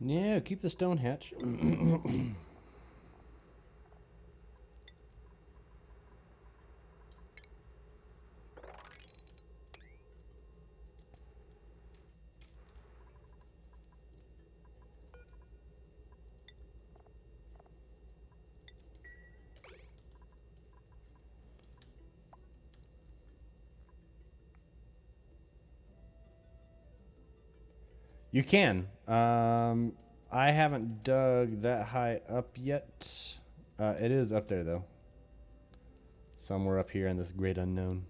Speaker 1: Yeah, keep the stone hatch. You can. I haven't dug that high up yet. It is up there, though. Somewhere up here in this great unknown.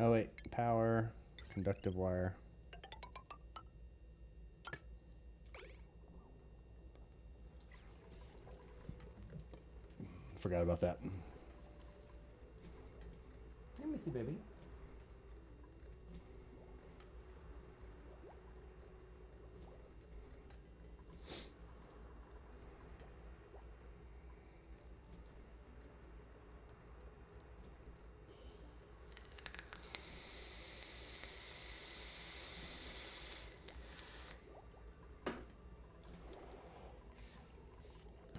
Speaker 1: Oh wait, power, conductive wire. Forgot about that. Hey, Missy baby.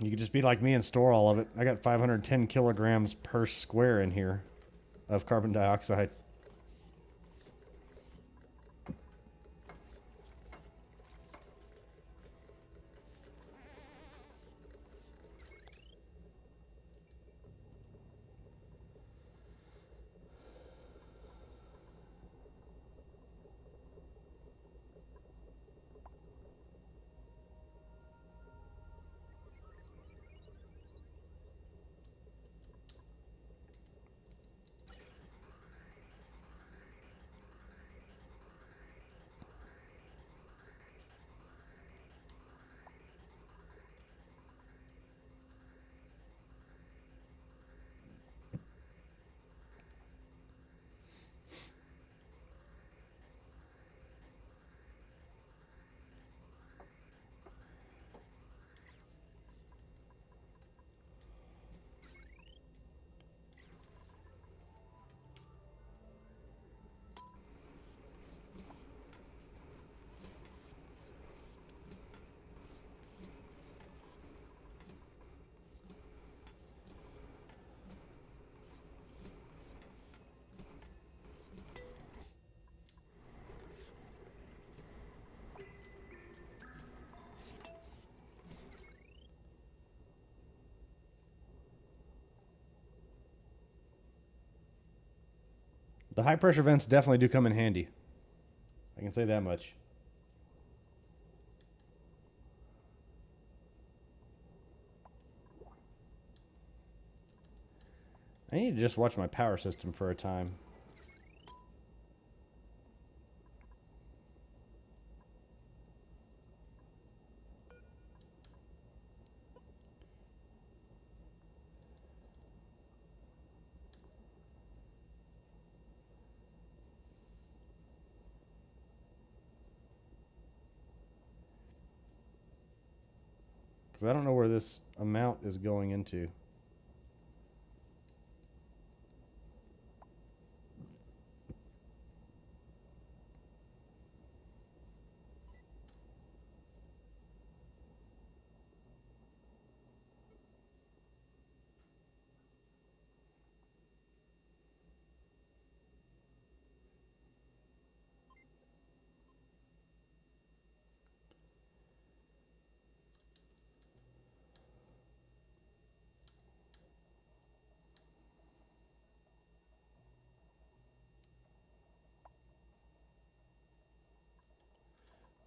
Speaker 1: You could just be like me and store all of it. I got 510 kilograms per square in here of carbon dioxide. The high pressure vents definitely do come in handy. I can say that much. I need to just watch my power system for a time. Because I don't know where this amount is going into.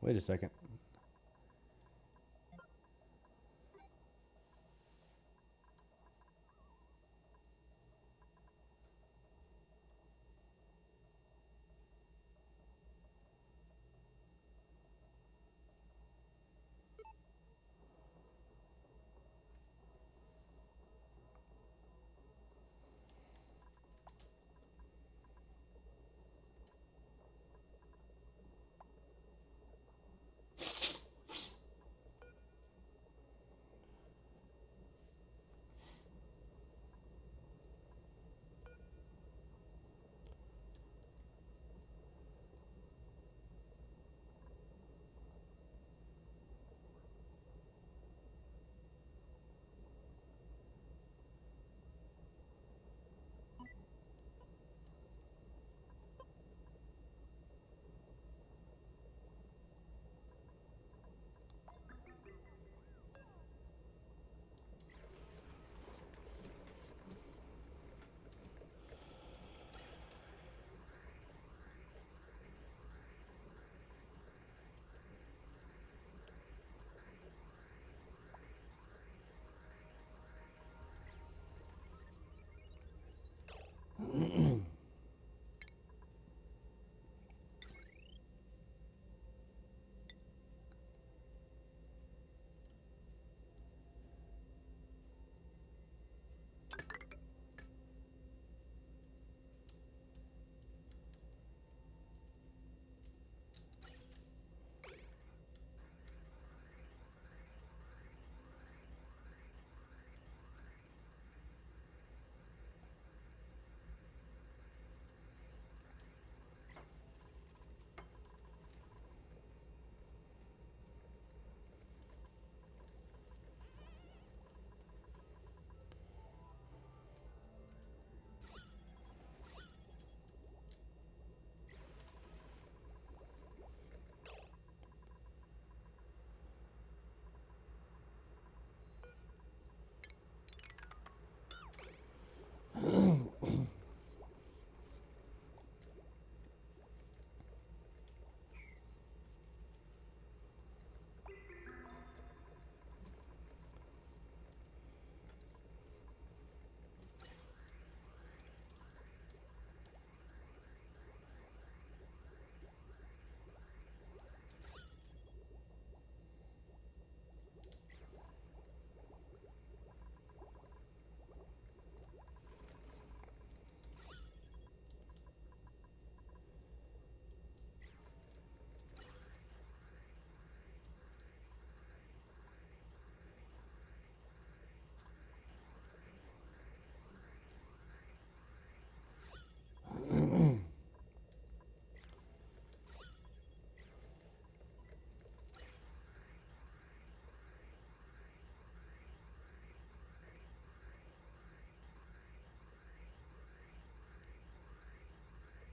Speaker 1: Wait a second.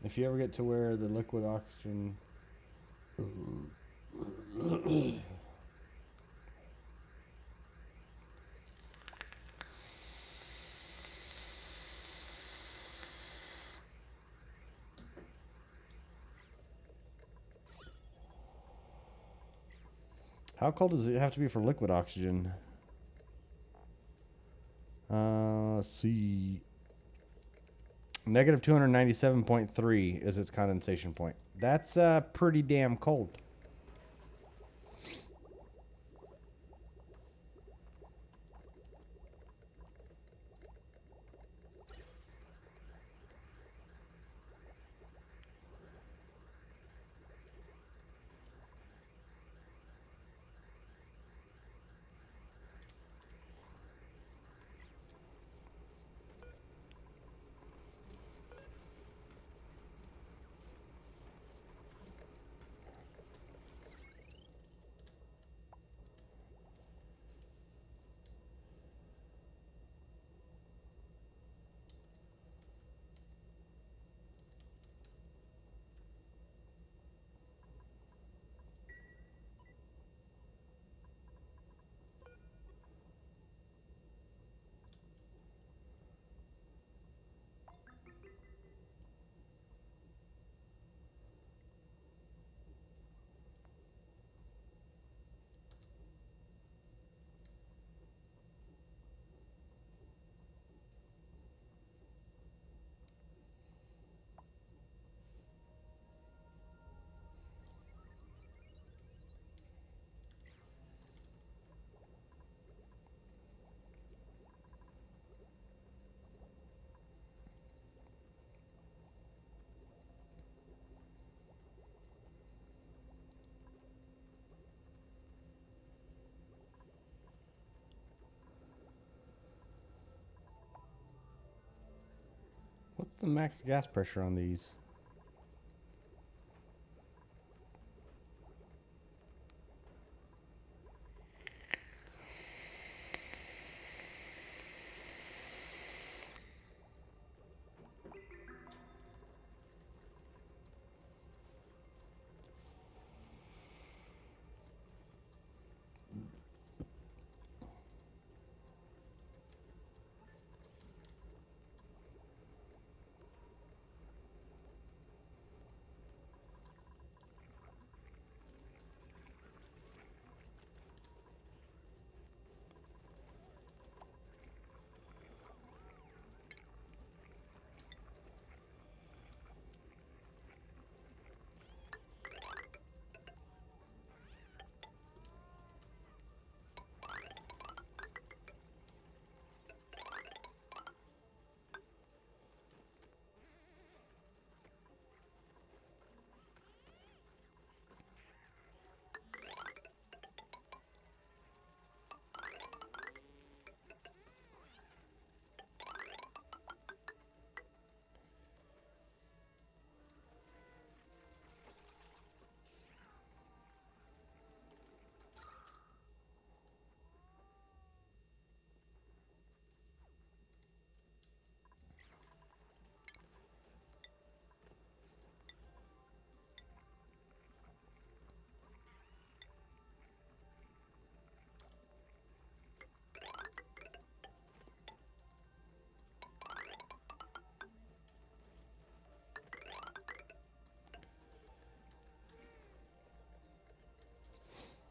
Speaker 1: If you ever get to where the liquid oxygen... How cold does it have to be for liquid oxygen? Let's see. Negative 297.3 is its condensation point. That's pretty damn cold. What's the max gas pressure on these?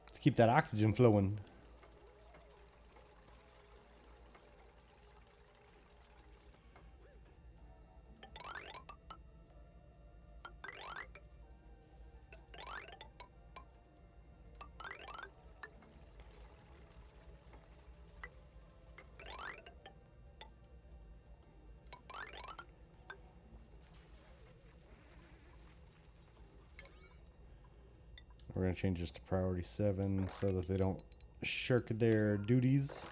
Speaker 1: Let's keep that oxygen flowing. We're going to change this to priority 7 so that they don't shirk their duties.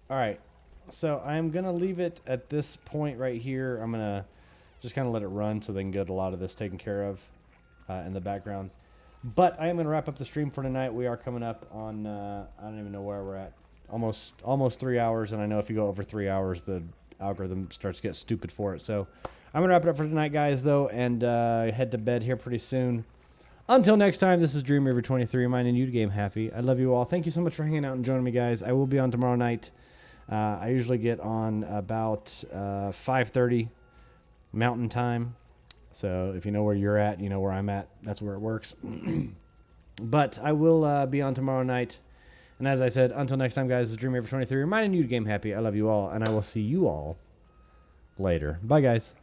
Speaker 1: All right. So I'm going to leave it at this point right here. I'm going to just kind of let it run so they can get a lot of this taken care of in the background. But I am going to wrap up the stream for tonight. We are coming up on, I don't even know where we're at. Almost 3 hours. And I know if you go over 3 hours, the algorithm starts to get stupid for it. So I'm going to wrap it up for tonight, guys, though, and head to bed here pretty soon. Until next time, this is Dream River 23 reminding you to game happy. I love you all. Thank you so much for hanging out and joining me, guys. I will be on tomorrow night. I usually get on about 5:30 Mountain Time. So if you know where you're at, you know where I'm at. That's where it works. But I will be on tomorrow night. And as I said, until next time, guys, this is Dream River 23 reminding you to game happy. I love you all, and I will see you all later. Bye, guys.